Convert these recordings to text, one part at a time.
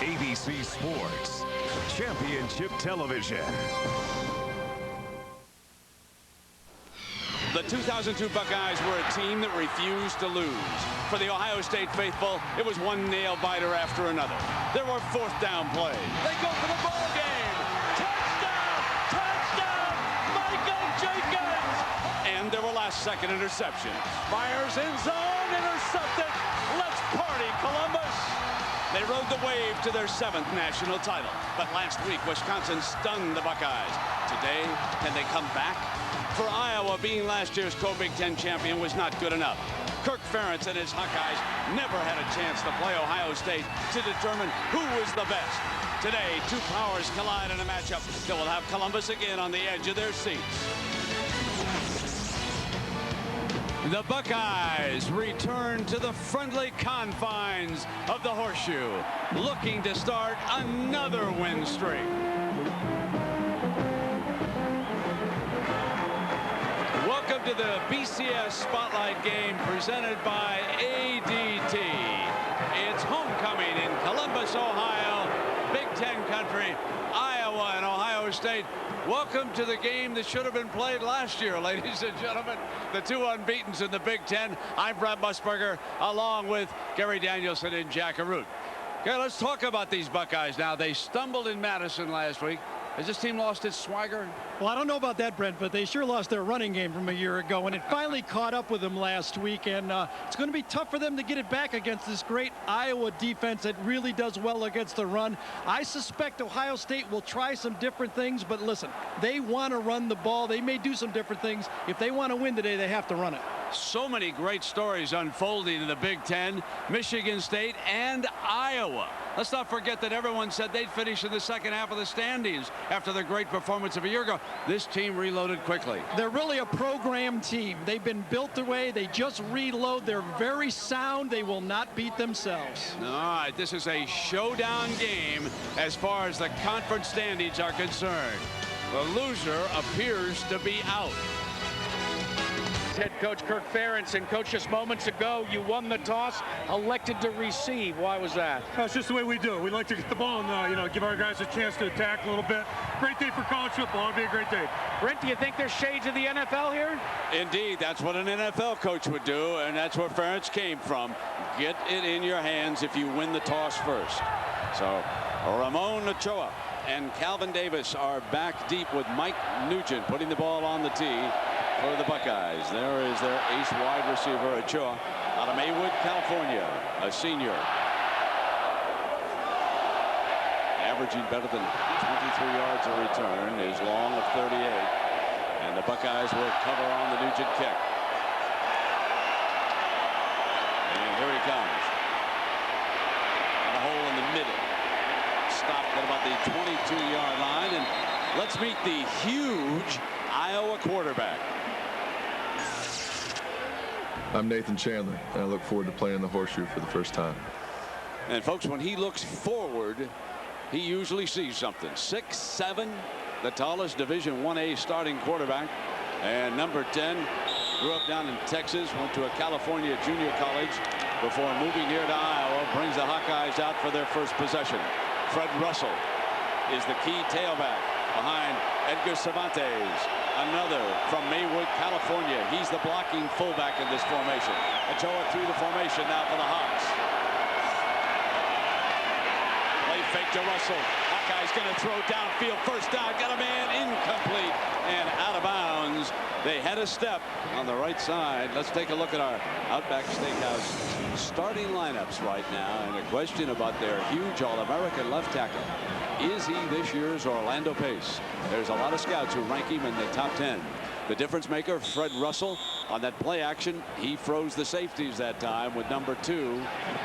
ABC Sports Championship Television. The 2002 Buckeyes were a team that refused to lose. For the Ohio State faithful, it was one nail-biter after another. There were fourth down plays. They go for the ball game. Touchdown! Touchdown! Michael Jenkins! And there were last-second interceptions. Fires in zone, intercepted. Let's party, Columbus! They rode the wave to their 7th national title. But last week, Wisconsin stunned the Buckeyes. Today, can they come back? For Iowa, being last year's co-Big Ten champion was not good enough. Kirk Ferentz and his Hawkeyes never had a chance to play Ohio State to determine who was the best. Today, two powers collide in a matchup that will have Columbus again on the edge of their seats. The Buckeyes return to the friendly confines of the Horseshoe, looking to start another win streak. Welcome to the BCS Spotlight game presented by ADT. It's homecoming in Columbus, Ohio, Big Ten country, Iowa and Ohio State. Welcome to the game that should have been played last year, ladies and gentlemen. The two unbeatens in the Big Ten. I'm Brad Musburger, along with Gary Danielson and Jack Arute. Okay, let's talk about these Buckeyes now. They stumbled in Madison last week. Has this team lost its swagger? Well, I don't know about that, Brent, but they sure lost their running game from a year ago, and it finally caught up with them last week, and it's going to be tough for them to get it back against this great Iowa defense that really does well against the run. I suspect Ohio State will try some different things, but listen, they want to run the ball. They may do some different things. If they want to win today, they have to run it. So many great stories unfolding in the Big Ten, Michigan State and Iowa. Let's not forget that everyone said they'd finish in the second half of the standings after their great performance of a year ago. This team reloaded quickly. They're really a program team. They've been built the way. They just reload. They're very sound. They will not beat themselves. All right, this is a showdown game as far as the conference standings are concerned. The loser appears to be out. Head coach Kirk Ferentz, and coach, just moments ago you won the toss, elected to receive. Why was that? That's just the way we do it. We like to get the ball and give our guys a chance to attack a little bit. Great day for college football. It'll be a great day. Brent, do you think there's shades of the NFL here? Indeed, that's what an NFL coach would do, and that's where Ferentz came from. Get it in your hands if you win the toss first. So Ramon Ochoa and Calvin Davis are back deep with Mike Nugent putting the ball on the tee for the Buckeyes. There is their ace wide receiver, Ochoa, out of Maywood, California, a senior. Averaging better than 23 yards a return, is long of 38. And the Buckeyes will cover on the Nugent kick. And here he comes. And a hole in the middle. Stopped at about the 22-yard line. And let's meet the huge Iowa quarterback. I'm Nathan Chandler, and I look forward to playing the Horseshoe for the first time. And folks, when he looks forward, he usually sees something. 6'7", the tallest Division I-A starting quarterback. And number 10, grew up down in Texas, went to a California junior college before moving here to Iowa, brings the Hawkeyes out for their first possession. Fred Russell is the key tailback behind Edgar Cervantes, another from Maywood, California. He's the blocking fullback in this formation. Ochoa through the formation now for the Hawks. Play fake to Russell. Hawkeye's going to throw downfield. First down. Got a man incomplete and out of bounds. They had a step on the right side. Let's take a look at our Outback Steakhouse starting lineups right now, and a question about their huge All-American left tackle. Is he this year's Orlando Pace? There's a lot of scouts who rank him in the top 10. The difference maker, Fred Russell, on that play action. He froze the safeties that time with number 2.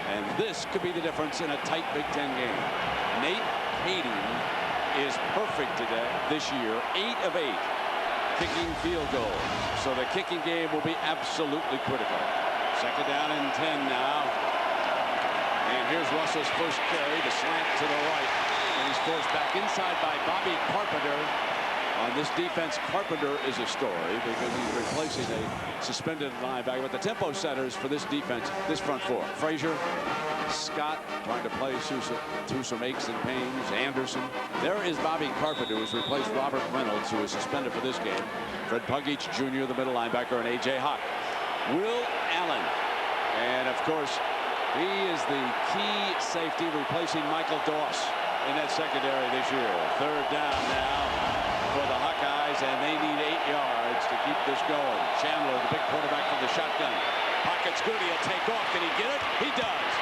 And this could be the difference in a tight Big Ten game. Nate Hayden is perfect today this year. 8 of 8 kicking field goals. So the kicking game will be absolutely critical. Second down and 10 now. And here's Russell's first carry, the slant to the right. And he's forced back inside by Bobby Carpenter. On this defense, Carpenter is a story because he's replacing a suspended linebacker. But the tempo setters for this defense, this front four: Frazier, Scott trying to play through some aches and pains. Anderson. There is Bobby Carpenter, who's replaced Robert Reynolds, who was suspended for this game. Fred Buckeyes Jr., the middle linebacker, and A.J. Hawk. Will Allen. And, of course, he is the key safety, replacing Michael Doss in that secondary this year. Third down now for the Buckeyes, and they need 8 yards to keep this going. Chandler, the big quarterback from the shotgun. Pocket's good. He'll take off. Can he get it? He does.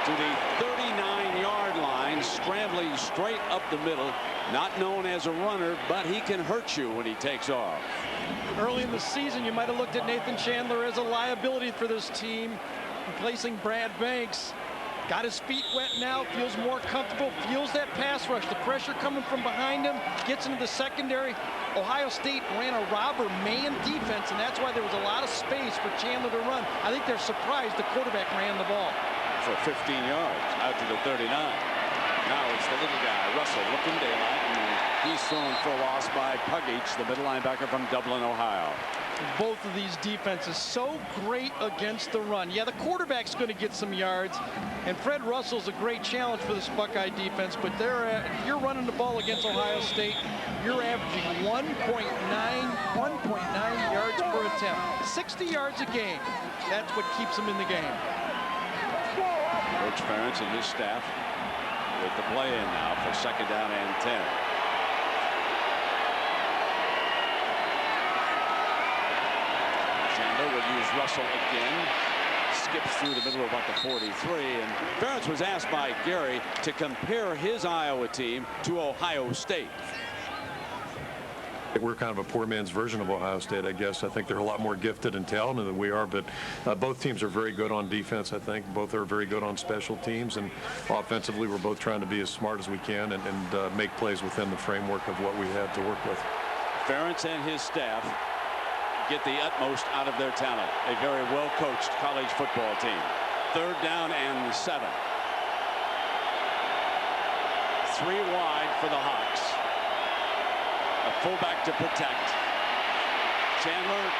To the 39-yard line, scrambling straight up the middle. Not known as a runner, but he can hurt you when he takes off. Early in the season, you might have looked at Nathan Chandler as a liability for this team, replacing Brad Banks. Got his feet wet now, feels more comfortable, feels that pass rush, the pressure coming from behind him, gets into the secondary. Ohio State ran a robber man defense, and that's why there was a lot of space for Chandler to run. I think they're surprised the quarterback ran the ball. For 15 yards out to the 39. Now it's the little guy, Russell, looking daylight, and he's thrown for a loss by Buckeyes, the middle linebacker from Dublin, Ohio. Both of these defenses so great against the run. Yeah, the quarterback's going to get some yards, and Fred Russell's a great challenge for this Buckeye defense, but if you're running the ball against Ohio State, you're averaging 1.9 yards per attempt. 60 yards a game. That's what keeps them in the game. Coach Ferentz and his staff with the play in now for 2nd down and 10. Chandler will use Russell again. Skips through the middle of about the 43. And Ferentz was asked by Gary to compare his Iowa team to Ohio State. We're kind of a poor man's version of Ohio State, I guess. I think they're a lot more gifted and talented than we are, but both teams are very good on defense, I think. Both are very good on special teams, and offensively we're both trying to be as smart as we can and make plays within the framework of what we have to work with. Ferentz and his staff get the utmost out of their talent. A very well-coached college football team. 3rd down and 7. 3 wide for the Hawks. A fullback to protect. Chandler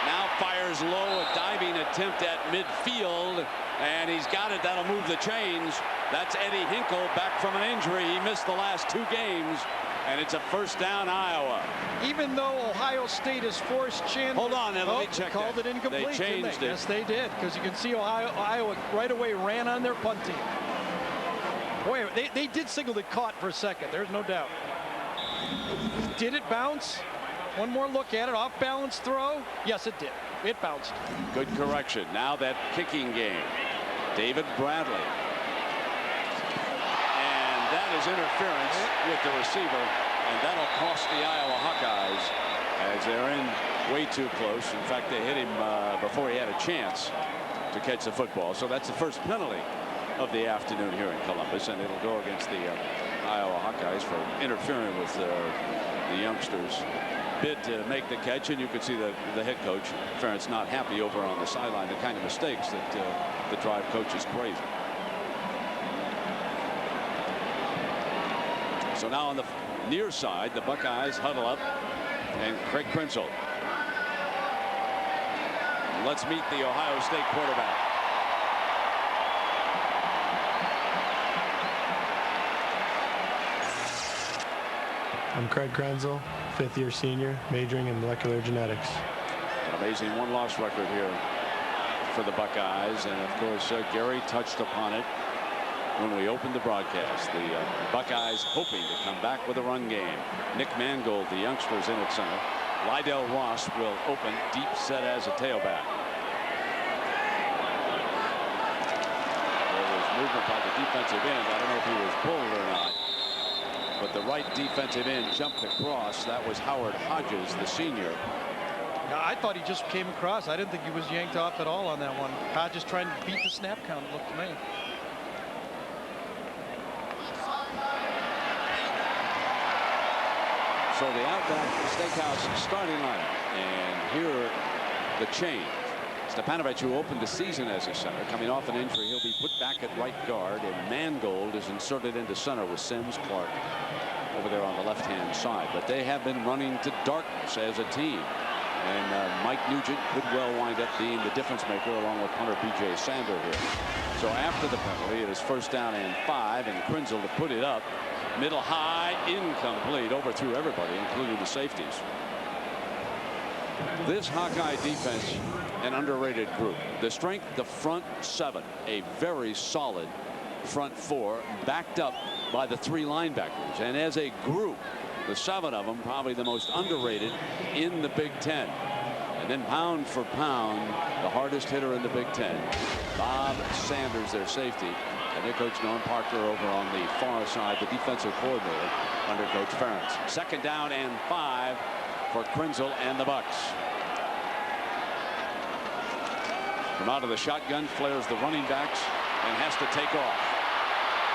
now fires low, a diving attempt at midfield, and he's got it. That'll move the chains. That's Eddie Hinkle back from an injury. He missed the last 2 games, and it's a 1st down Iowa. Even though Ohio State has forced Chandler. Hold on, let me check. Called it incomplete. They changed it. Yes, they did, because you can see Iowa right away ran on their punt team. Boy, they did signal it caught for a second. There's no doubt. Did it bounce? One more look at it. Off balance throw. Yes, it did. It bounced. Good correction. Now that kicking game. David Bradley. And that is interference with the receiver. And that'll cost the Iowa Hawkeyes as they're in way too close. In fact, they hit him before he had a chance to catch the football. So that's the first penalty of the afternoon here in Columbus, and it'll go against the Iowa Hawkeyes for interfering with the youngsters' bid to make the catch. And you can see the head coach, Ferentz, not happy over on the sideline, the kind of mistakes that the drive coach is crazy. So now on the near side, the Buckeyes huddle up, and Craig Krenzel. Let's meet the Ohio State quarterback. I'm Craig Krenzel, 5th-year senior, majoring in molecular genetics. An amazing one-loss record here for the Buckeyes, and of course Gary touched upon it when we opened the broadcast. The Buckeyes hoping to come back with a run game. Nick Mangold, the youngsters, in at center. Lydell Ross will open deep set as a tailback. There was movement by the defensive end. I don't know if he was pulled or not. But the right defensive end jumped across. That was Howard Hodges, the senior. I thought he just came across. I didn't think he was yanked off at all on that one. Hodges trying to beat the snap count, it looked to me. So the Outback Steakhouse starting lineup. And here the change. Stepanovic, who opened the season as a center, coming off an injury, he'll be put back at right guard, and Mangold is inserted into center with Sims Clark over there on the left-hand side. But they have been running to darkness as a team. And Mike Nugent could well wind up being the difference maker along with punter B.J. Sander here. So after the penalty, it is 1st down and 5, and Krenzel to put it up. Middle high, incomplete, overthrew everybody, including the safeties. This Hawkeye defense, an underrated group. The strength, the front 7, a very solid front 4, backed up by the 3 linebackers. And as a group, the 7 of them probably the most underrated in the Big Ten. And then pound for pound, the hardest hitter in the Big Ten, Bob Sanders, their safety, and their coach Norm Parker over on the far side, the defensive coordinator under Coach Ferentz. 2nd down and 5 for Krenzel and the Bucks. From out of the shotgun, flares the running backs and has to take off.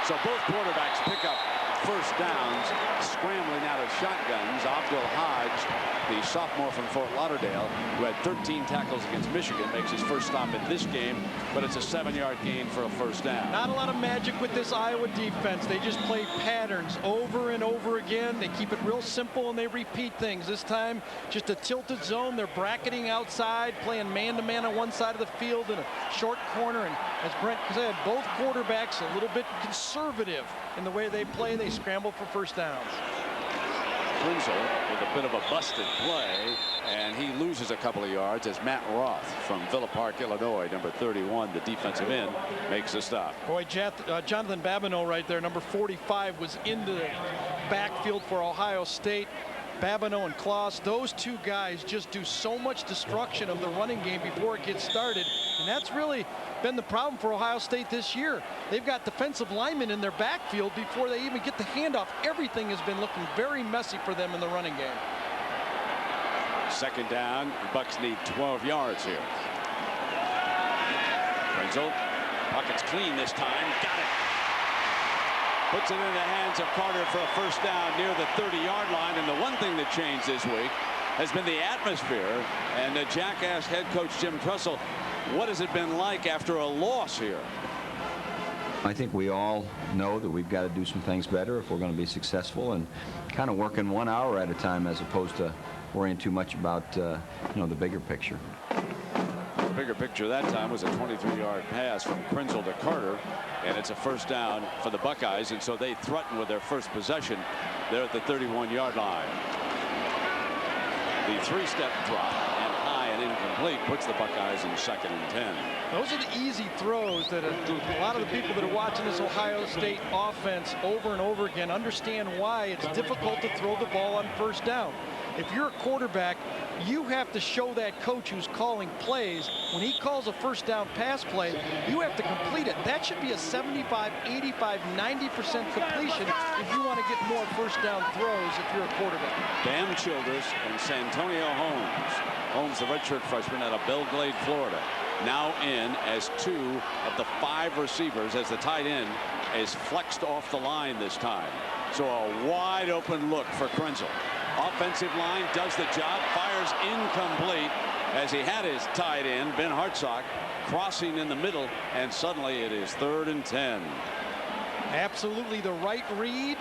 So both quarterbacks pick up 1st downs, scrambling out of shotguns. Abdul Hodge, the sophomore from Fort Lauderdale, who had 13 tackles against Michigan, makes his first stop in this game, but it's a 7-yard gain for a 1st down. Not a lot of magic with this Iowa defense. They just play patterns over and over again. They keep it real simple and they repeat things. This time, just a tilted zone. They're bracketing outside, playing man-to-man on one side of the field in a short corner. And as Brent said, both quarterbacks a little bit conservative in the way they play. They scramble for 1st downs. Krenzel with a bit of a busted play, and he loses a couple of yards as Matt Roth from Villa Park, Illinois, number 31, the defensive end, makes a stop. Boy, Jonathan Babineau right there, number 45, was in the backfield for Ohio State. Babineau and Klaus, those 2 guys just do so much destruction of the running game before it gets started, and that's really been the problem for Ohio State this year. They've got defensive linemen in their backfield before they even get the handoff. Everything has been looking very messy for them in the running game. 2nd down, the Bucks need 12 yards here. Krenzel, pockets clean this time, got it. Puts it in the hands of Carter for a 1st down near the 30-yard line. And the one thing that changed this week has been the atmosphere. And the Jackass head coach Jim Tressel, what has it been like after a loss here? I think we all know that we've got to do some things better if we're going to be successful, and kind of working 1 hour at a time as opposed to worrying too much about the bigger picture. The bigger picture that time was a 23-yard pass from Krenzel to Carter, and it's a 1st down for the Buckeyes, and so they threaten with their first possession. They're at the 31-yard line. The 3-step drop and high and incomplete puts the Buckeyes in 2nd and 10. Those are the easy throws that a lot of the people that are watching this Ohio State offense over and over again understand why it's difficult to throw the ball on 1st down. If you're a quarterback, you have to show that coach who's calling plays. When he calls a 1st down pass play, you have to complete it. That should be a 75, 85, 90% completion if you want to get more 1st down throws if you're a quarterback. Bam Childress and Santonio Holmes. Holmes, the redshirt freshman out of Belglade, Florida, now in as 2 of the 5 receivers as the tight end is flexed off the line this time. So a wide open look for Krenzel. Offensive line does the job, fires incomplete as he had his tight end, Ben Hartsock, crossing in the middle, and suddenly it is 3rd and 10. Absolutely the right read.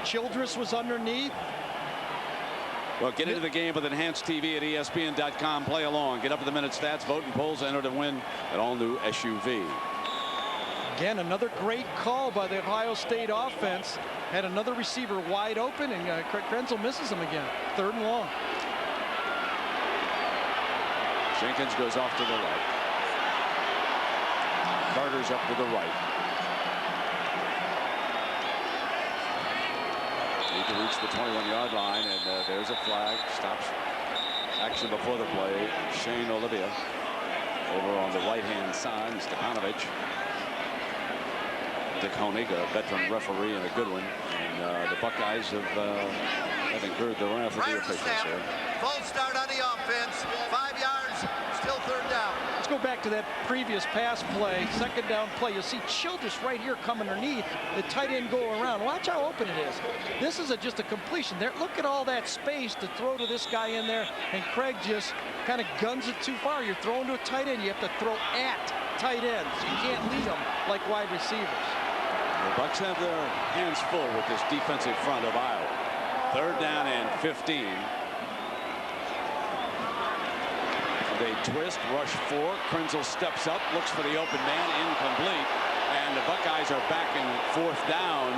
Childress was underneath. Well, get into the game with Enhanced TV at ESPN.com. Play along. Get up to the minute stats, vote and polls, enter to win an all-new SUV. Again, another great call by the Ohio State offense. Had another receiver wide open, and Krenzel misses him again. 3rd and long. Jenkins goes off to the left. Carter's up to the right. Need to reach the 21-yard line, and there's a flag. Stops action before the play. Shane Olivia over on the right-hand side. Stepanovic. Dick Honig, a veteran referee and a good one. And the Buckeyes have incurred the wrath of the officials here. Full start on the offense. 5 yards, still 3rd down. Let's go back to that previous pass play, 2nd down play. You'll see Childress right here come underneath. The tight end go around. Watch how open it is. This is just a completion. There, look at all that space to throw to this guy in there, and Craig just kind of guns it too far. You're throwing to a tight end. You have to throw at tight ends. You can't lead them like wide receivers. The Bucks have their hands full with this defensive front of Iowa. 3rd down and 15. They twist, rush 4. Krenzel steps up, looks for the open man, incomplete. And the Buckeyes are back in 4th down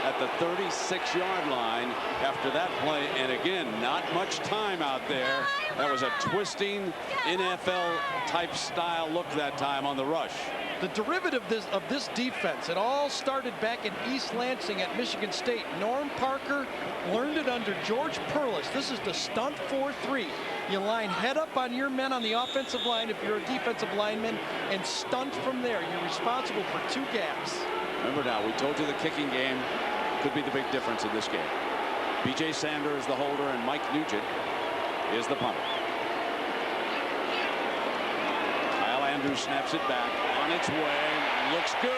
at the 36-yard line after that play. And again, not much time out there. That was a twisting NFL-type style look that time on the rush. The derivative of this defense, it all started back in East Lansing at Michigan State. Norm Parker learned it under George Perlis. This is the stunt 4-3. You line head up on your men on the offensive line if you're a defensive lineman and stunt from there. You're responsible for 2 gaps. Remember now, we told you the kicking game could be the big difference in this game. B.J. Sanders, the holder, and Mike Nugent is the punter. Kyle Andrews snaps it back. On its way. Looks good.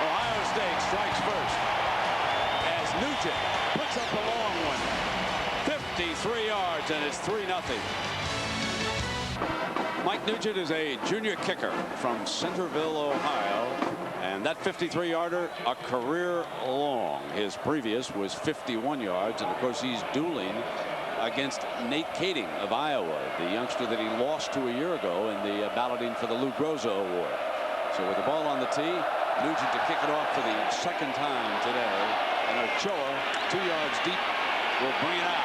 Ohio State strikes first as Nugent puts up the long one. 53 yards, and it's 3-0. Mike Nugent is a junior kicker from Centerville, Ohio. And that 53-yarder, a career long. His previous was 51 yards. And, of course, he's dueling against Nate Kading of Iowa, the youngster that he lost to a year ago in the balloting for the Lou Groza Award. So with the ball on the tee, Nugent to kick it off for the 2nd time today. And Ochoa, 2 yards deep, will bring it out.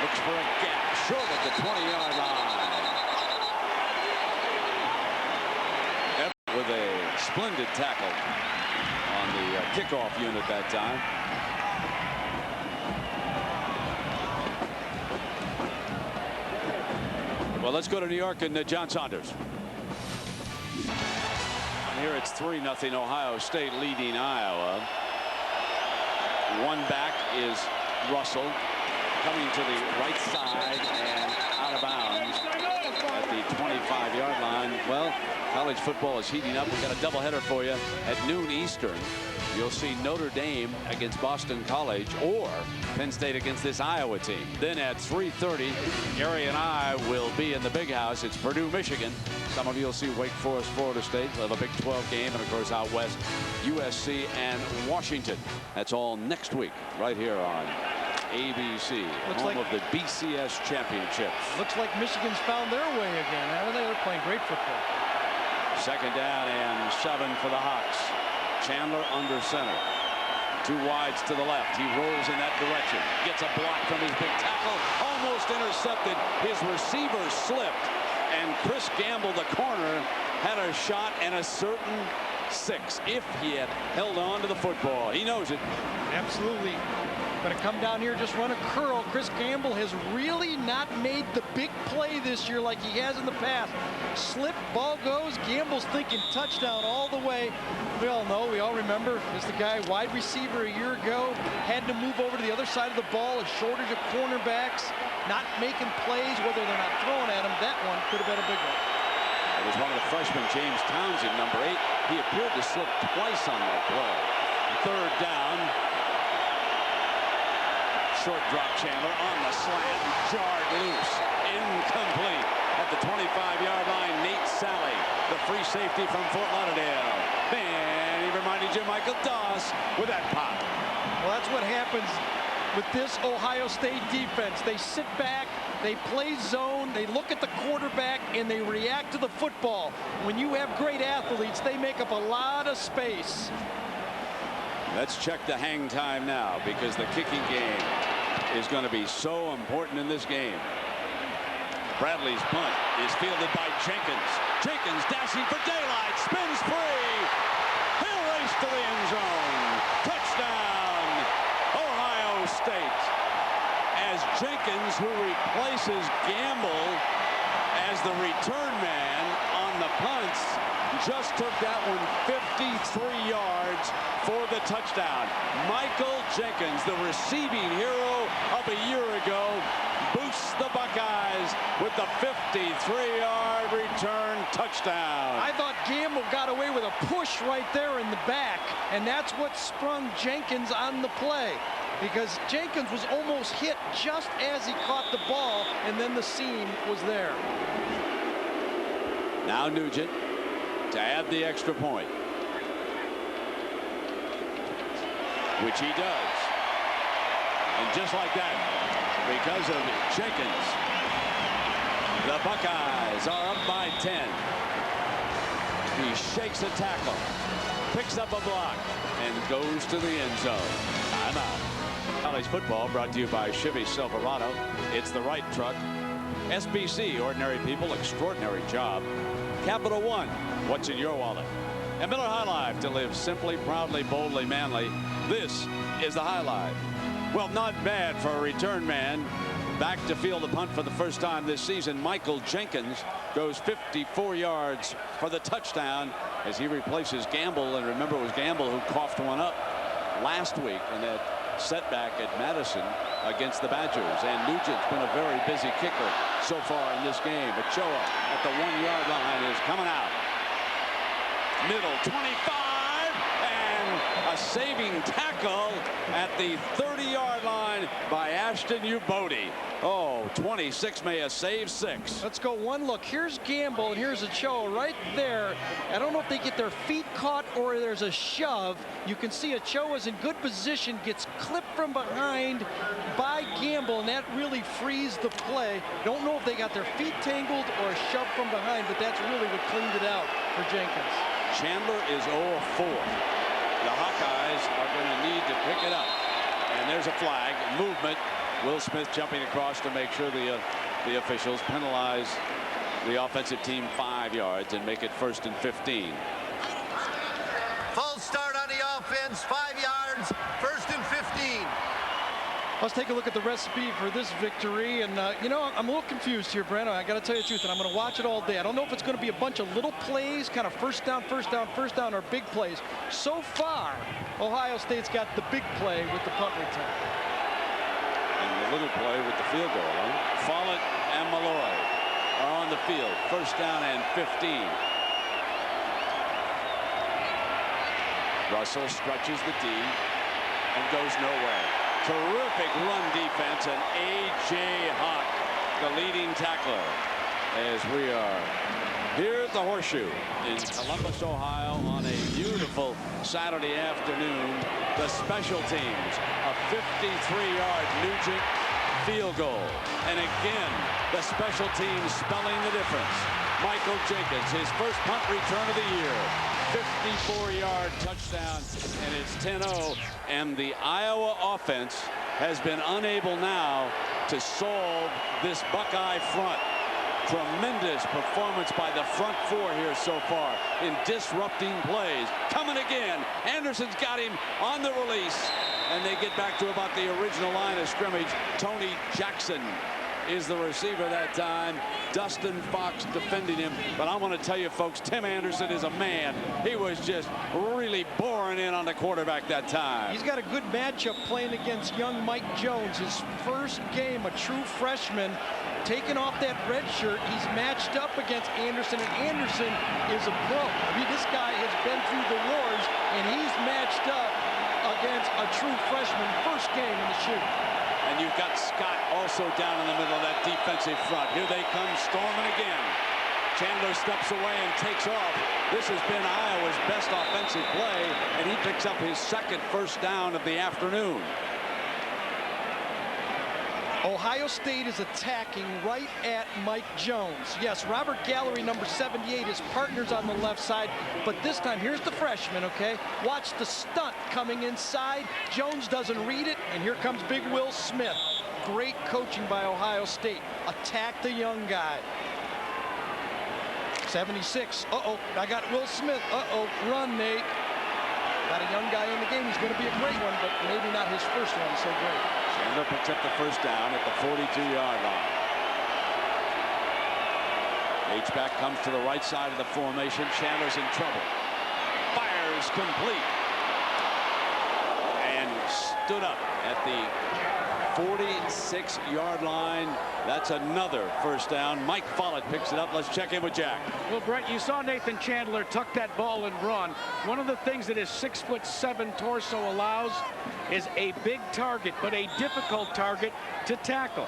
Looks for a gap short of the 20-yard line. With a splendid tackle on the kickoff unit that time. Well, let's go to New York and John Saunders. And here it's 3-0 Ohio State leading Iowa. One back is Russell coming to the right side and out of bounds at the 25-yard line. Well, college football is heating up. We've got a doubleheader for you at noon Eastern. You'll see Notre Dame against Boston College or Penn State against this Iowa team. Then at 3:30, Gary and I will be in the big house. It's Purdue, Michigan. Some of you will see Wake Forest, Florida State. We'll have a Big 12 game. And, of course, out west, USC and Washington. That's all next week right here on ABC, home of the BCS championships. Looks like Michigan's found their way again, haven't they? They're playing great football. 2nd down and 7 for the Hawks. Chandler under center. 2 wides to the left. He rolls in that direction. Gets a block from his big tackle. Almost intercepted. His receiver slipped. And Chris Gamble, the corner, had a shot and a certain 6 if he had held on to the football. He knows it. Absolutely. Going to come down here, just run a curl. Chris Gamble has really not made the big play this year like he has in the past. Slip, ball goes. Gamble's thinking touchdown all the way. We all know, we all remember, is the guy wide receiver a year ago. Had to move over to the other side of the ball. A shortage of cornerbacks. Not making plays, whether they're not throwing at him. That one could have been a big one. It was one of the freshmen, James Townsend, number 8. He appeared to slip twice on that play. 3rd down. Short drop Chandler on the slant, jarred loose, incomplete at the 25-yard line. Nate Sally, the free safety from Fort Lauderdale. And he reminded you Michael Doss with that pop. Well, that's what happens with this Ohio State defense. They sit back, they play zone, they look at the quarterback, and they react to the football. When you have great athletes, they make up a lot of space. Let's check the hang time now, because the kicking game is going to be so important in this game. Bradley's punt is fielded by Jenkins. Jenkins dashing for daylight, spins free. He'll race to the end zone. Touchdown, Ohio State. As Jenkins, who replaces Gamble as the return man on the punts, just took that one 53 yards for the touchdown. Michael Jenkins, the receiving hero of a year ago, boosts the Buckeyes with the 53-yard return touchdown. I thought Gamble got away with a push right there in the back, and that's what sprung Jenkins on the play, because Jenkins was almost hit just as he caught the ball, and then the seam was there. Now Nugent to add the extra point, which he does. And just like that, because of Jenkins, The Buckeyes are up by 10. He shakes a tackle, picks up a block, and goes to the end zone. Timeout. College football brought to you by Chevy Silverado. It's the right truck. SBC, ordinary people, extraordinary job. Capital One, what's in your wallet? And Miller High Life, to live simply, proudly, boldly, manly. This is the High Life. Well, not bad for a return man. Back to field the punt for the first time this season. Michael Jenkins goes 54 yards for the touchdown as he replaces Gamble. And remember, it was Gamble who coughed one up last week in that setback at Madison against the Badgers. And Nugent's been a very busy kicker so far in this game. Ochoa at the 1-yard line is coming out. Middle 25, and a saving tackle at the 30-yard line by Ashton Ubodi. Oh, 26 may have saved 6. Let's go one look. Here's Gamble and here's Ochoa right there. I don't know if they get their feet caught or there's a shove. You can see Ochoa's in good position, gets clipped from behind by Gamble, and that really frees the play. Don't know if they got their feet tangled or a shove from behind, but that's really what cleaned it out for Jenkins. Chandler is 0-4. The Hawkeyes are going to need to pick it up. And there's a flag. Movement. Will Smith jumping across to make sure the officials penalize the offensive team 5 yards and make it 1st and 15. Full start on the offense, 5 yards, 1st and 15. Let's take a look at the recipe for this victory. And, you know, I'm a little confused here, Brent. I got to tell you the truth, and I'm going to watch it all day. I don't know if it's going to be a bunch of little plays, kind of first down, or big plays. So far, Ohio State's got the big play with the punt return. And the little play with the field goal. Follett and Malloy are on the field. 1st down and 15. Russell stretches the D and goes nowhere. Terrific run defense, and A.J. Hawk, the leading tackler, as we are here at the Horseshoe in Columbus, Ohio, on a beautiful Saturday afternoon. The special teams, a 53-yard Nugent field goal. And again, the special teams spelling the difference. Michael Jenkins, his first punt return of the year. 54-yard touchdown, and it's 10-0. And the Iowa offense has been unable now to solve this Buckeye front. Tremendous performance by the front four here so far in disrupting plays. Coming again. Anderson's got him on the release, and they get back to about the original line of scrimmage. Tony Jackson is the receiver that time. Dustin Fox defending him. But I want to tell you, folks, Tim Anderson is a man. He was just really boring in on the quarterback that time. He's got a good matchup playing against young Mike Jones. His first game, a true freshman, taking off that red shirt. He's matched up against Anderson, and Anderson is a pro. I mean, this guy has been through the wars, and he's matched up against a true freshman, first game in the shoot. And you've got Scott also down in the middle of that defensive front. Here they come storming again. Chandler steps away and takes off. This has been Iowa's best offensive play, and he picks up his second first down of the afternoon. Ohio State is attacking right at Mike Jones. Yes, Robert Gallery, number 78, his partner's on the left side, but this time, here's the freshman, okay? Watch the stunt coming inside. Jones doesn't read it, and here comes big Will Smith. Great coaching by Ohio State. Attack the young guy. 76. Uh-oh, I got Will Smith. Uh-oh, run, Nate. Got a young guy in the game. He's going to be a great one, but maybe not his first one so great. Chandler picks up the first down at the 42-yard line. H-back comes to the right side of the formation. Chandler's in trouble. Fires complete. And stood up at the 46-yard line. That's another first down. Mike Follett picks it up. Let's check in with Jack. Well, Brett, you saw Nathan Chandler tuck that ball and run. One of the things that his 6'7" torso allows is a big target, but a difficult target to tackle.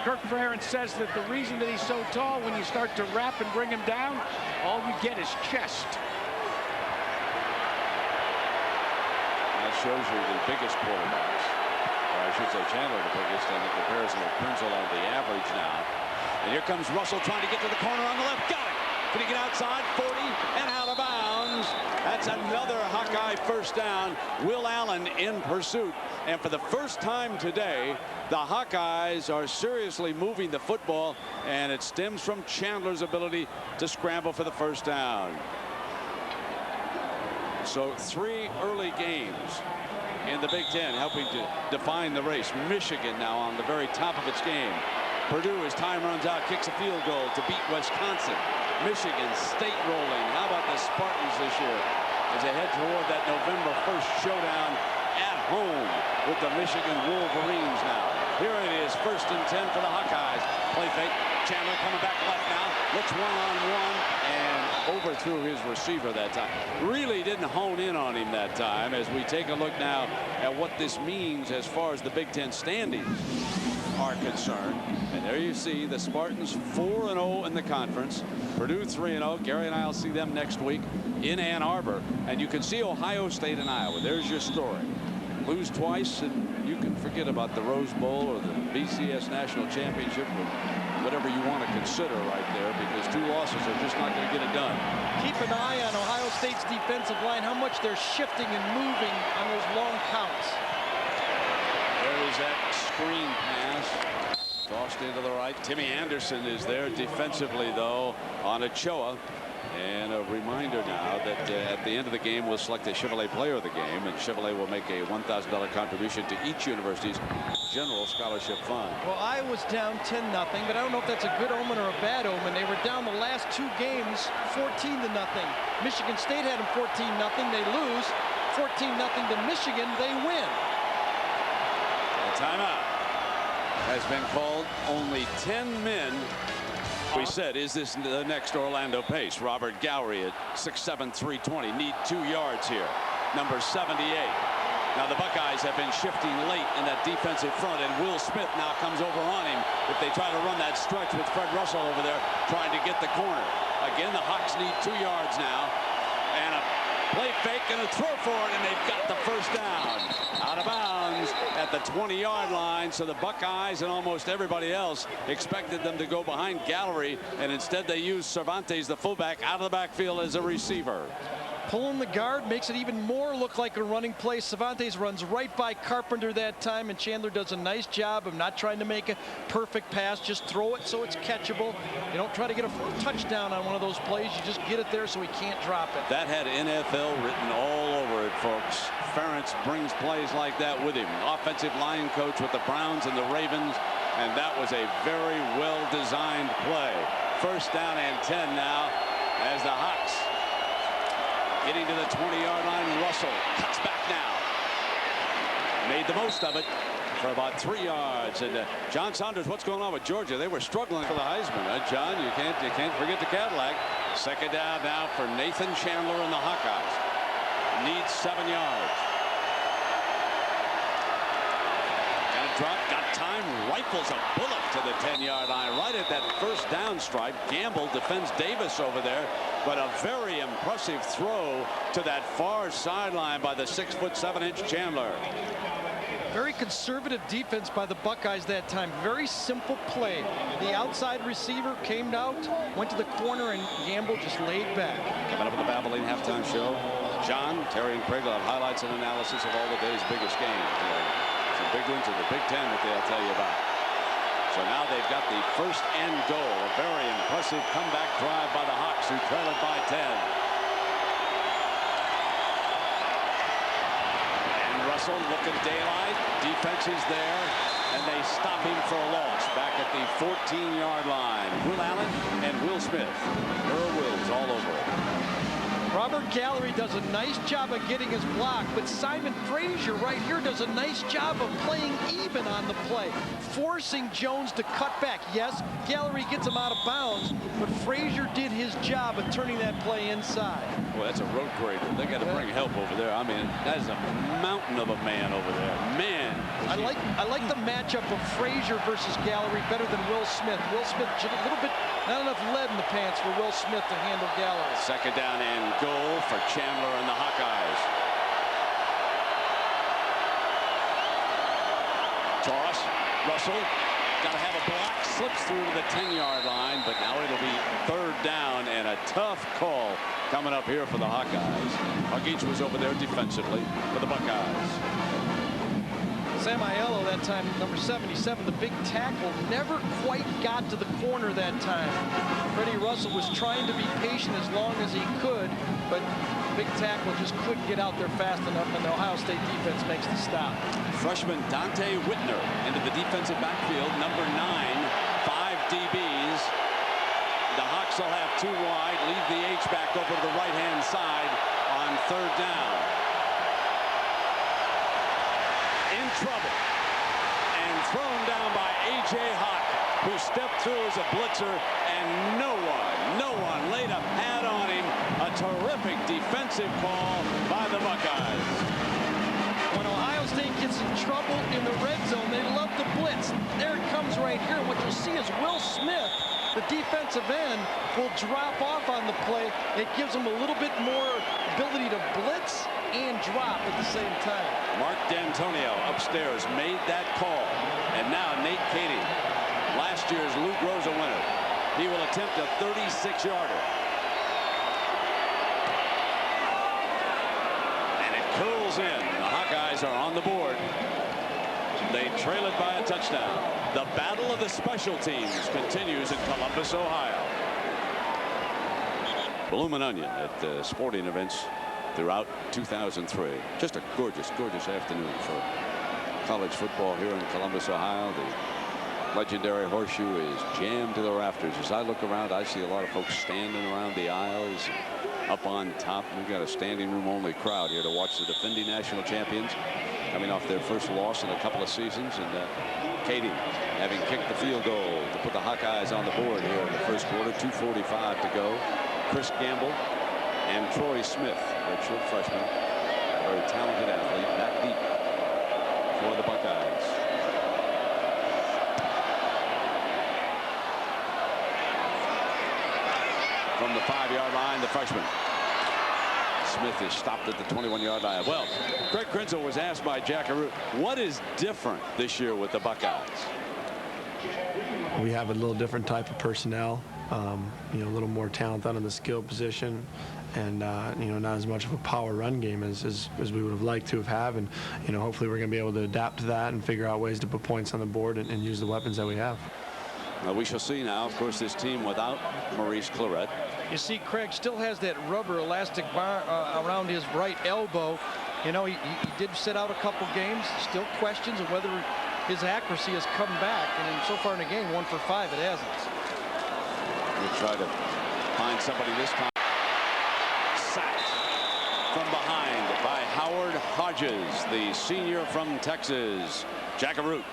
Kirk Ferentz says that the reason that he's so tall, when you start to wrap and bring him down, all you get is chest. That shows you the biggest quarterbacks. Or I should say Chandler the biggest, and the comparison with Prinzel on the average now. And here comes Russell trying to get to the corner on the left. Got it. Can he get outside? 40 and out of bounds. That's another Hawkeye first down. Will Allen in pursuit. And for the first time today, the Hawkeyes are seriously moving the football, and it stems from Chandler's ability to scramble for the first down. So 3 early games in the Big Ten helping to define the race. Michigan now on the very top of its game. Purdue, as time runs out, kicks a field goal to beat Wisconsin. Michigan State rolling. How about the Spartans this year as they head toward that November 1st showdown at home with the Michigan Wolverines now. Here it is, 1st and 10 for the Hawkeyes. Play fake. Chandler coming back left now. Looks one-on-one and overthrew his receiver that time. Really didn't hone in on him that time as we take a look now at what this means as far as the Big Ten standings are concerned. And there you see the Spartans 4-0 in the conference. Purdue 3-0. Gary and I will see them next week in Ann Arbor. And you can see Ohio State and Iowa. There's your story. Lose twice and you can forget about the Rose Bowl or the BCS National Championship or whatever you want to consider right there, because 2 losses are just not going to get it done. Keep an eye on Ohio State's defensive line, how much they're shifting and moving on those long counts. There is that screen pass. Tossed into the right. Timmy Anderson is there defensively, though, on Ochoa. And a reminder now that at the end of the game, we'll select a Chevrolet Player of the Game, and Chevrolet will make a $1,000 contribution to each university's general scholarship fund. Well, Iowa's down 10-0, but I don't know if that's a good omen or a bad omen. They were down the last 2 games, 14-0. Michigan State had them 14-0. They lose. 14-0 to Michigan. They win. A timeout has been called. Only 10 men. We said, is this the next Orlando Pace? Robert Gallery at 6'7", 320. Need 2 yards here. Number 78. Now the Buckeyes have been shifting late in that defensive front, and Will Smith now comes over on him if they try to run that stretch with Fred Russell over there trying to get the corner. Again, the Hawks need 2 yards now. And a play fake and a throw for it, and they've got the first down. Out of bounds at the 20-yard line. So the Buckeyes and almost everybody else expected them to go behind Gallery, and instead they used Cervantes, the fullback, out of the backfield as a receiver. Pulling the guard makes it even more look like a running play. Cervantes runs right by Carpenter that time, and Chandler does a nice job of not trying to make a perfect pass. Just throw it so it's catchable. You don't try to get a touchdown on one of those plays. You just get it there so he can't drop it. That had NFL written all over it, folks. Ferentz brings plays like that with him. Offensive line coach with the Browns and the Ravens, and that was a very well-designed play. 1st down and 10 now as the Hawks getting to the 20-yard line. Russell cuts back now. Made the most of it for about 3 yards. And John Saunders, what's going on with Georgia? They were struggling for the Heisman. John, you can't forget the Cadillac. 2nd down now for Nathan Chandler and the Hawkeyes. Needs 7 yards. Got a drop, got time, rifles a bullet to the 10-yard line right at that 1st down stripe. Gamble defends Davis over there, but a very impressive throw to that far sideline by the 6'7" Chandler. Very conservative defense by the Buckeyes that time. Very simple play. The outside receiver came out, went to the corner, and Gamble just laid back. Coming up with the Valvoline halftime show, John, Terry, and Craig will have highlights and analysis of all the day's biggest games. Some big ones in the Big Ten that they'll tell you about. So now they've got the 1st and goal. A very impressive comeback drive by the Hawks, who trail it by 10. And Russell looking daylight. Defense is there, and they stop him for a loss back at the 14-yard line. Will Allen and Will Smith. Earl Wills all over it. Robert Gallery does a nice job of getting his block, but Simon Frazier right here does a nice job of playing even on the play, forcing Jones to cut back. Yes, Gallery gets him out of bounds, but Frazier did his job of turning that play inside. Well, that's a road grader. They got to bring help over there. I mean, that is a mountain of a man over there. Man. I like the matchup of Frazier versus Gallery better than Will Smith. Will Smith a little bit, not enough lead in the pants for Will Smith to handle Gallery. 2nd down and goal for Chandler and the Hawkeyes. Toss. Russell Got to have a block. Slips through to the 10-yard line, but now it'll be 3rd down, and a tough call coming up here for the Hawkeyes. Buckeyes was over there defensively for the Buckeyes. Sam Aiello that time, number 77, the big tackle, never quite got to the corner that time. Freddie Russell was trying to be patient as long as he could, but big tackle just couldn't get out there fast enough, and the Ohio State defense makes the stop. Freshman Dante Whitner into the defensive backfield, number 9, 5 DBs. The Hawks will have 2 wide, leave the H-back over to the right-hand side on 3rd down. In trouble and thrown down by A.J. Hawk, who stepped through as a blitzer, and no one laid a pad on him. A terrific defensive call by the Buckeyes. When Ohio State gets in trouble in the red zone, they love the blitz. There it comes right here. What you'll see is Will Smith, the defensive end, will drop off on the play. It gives him a little bit more ability to blitz and drop at the same time. Mark D'Antonio upstairs made that call, and now Nate Cady, last year's Lou Groza winner, he will attempt a 36-yarder. And it curls in. The Hawkeyes are on the board. They trail it by a touchdown. The battle of the special teams continues in Columbus, Ohio. Bloomin' Onion at sporting events throughout 2003. Just a gorgeous afternoon for college football here in Columbus, Ohio. The legendary horseshoe is jammed to the rafters. As I look around, I see a lot of folks standing around the aisles, up on top. We've got a standing room only crowd here to watch the defending national champions coming off their first loss in a couple of seasons. And Cady having kicked the field goal to put the Hawkeyes on the board here in the first quarter. 2:45 to go. Chris Gamble and Troy Smith, redshirt freshman, a very talented athlete, back deep for the Buckeyes. From the 5-yard line, the freshman. Smith is stopped at the 21-yard line. Well, Greg Krenzel was asked by Jack Arute, what is different this year with the Buckeyes? We have a little different type of personnel, a little more talent out in the skill position, and not as much of a power run game as we would have liked to have. And hopefully we're going to be able to adapt to that and figure out ways to put points on the board and use the weapons that we have. Well, we shall see now. Of course, this team without Maurice Clarett. You see, Craig still has that rubber elastic bar around his right elbow. He did sit out a couple games. Still questions of whether his accuracy has come back. And so far in the game, 1 for 5, it hasn't. We'll try to find somebody this time. Sacked from behind by Howard Hodges, the senior from Texas. Jack Arute.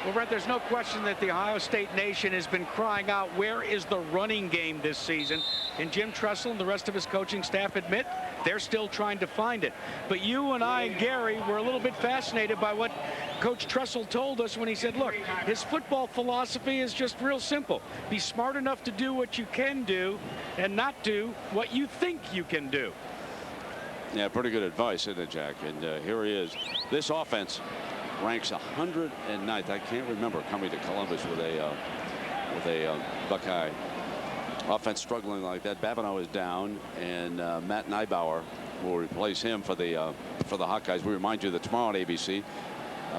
Well, Brent, there's no question that the Ohio State nation has been crying out, where is the running game this season? And Jim Tressel and the rest of his coaching staff admit they're still trying to find it. But you and I and Gary were a little bit fascinated by what Coach Tressel told us when he said, look, his football philosophy is just real simple. Be smart enough to do what you can do and not do what you think you can do. Yeah, pretty good advice, isn't it, Jack? And here he is. This offense ranks 109th. I can't remember coming to Columbus with a Buckeye offense struggling like that. Babineau is down, and Matt Neibauer will replace him for the Hawkeyes. We remind you that tomorrow on ABC,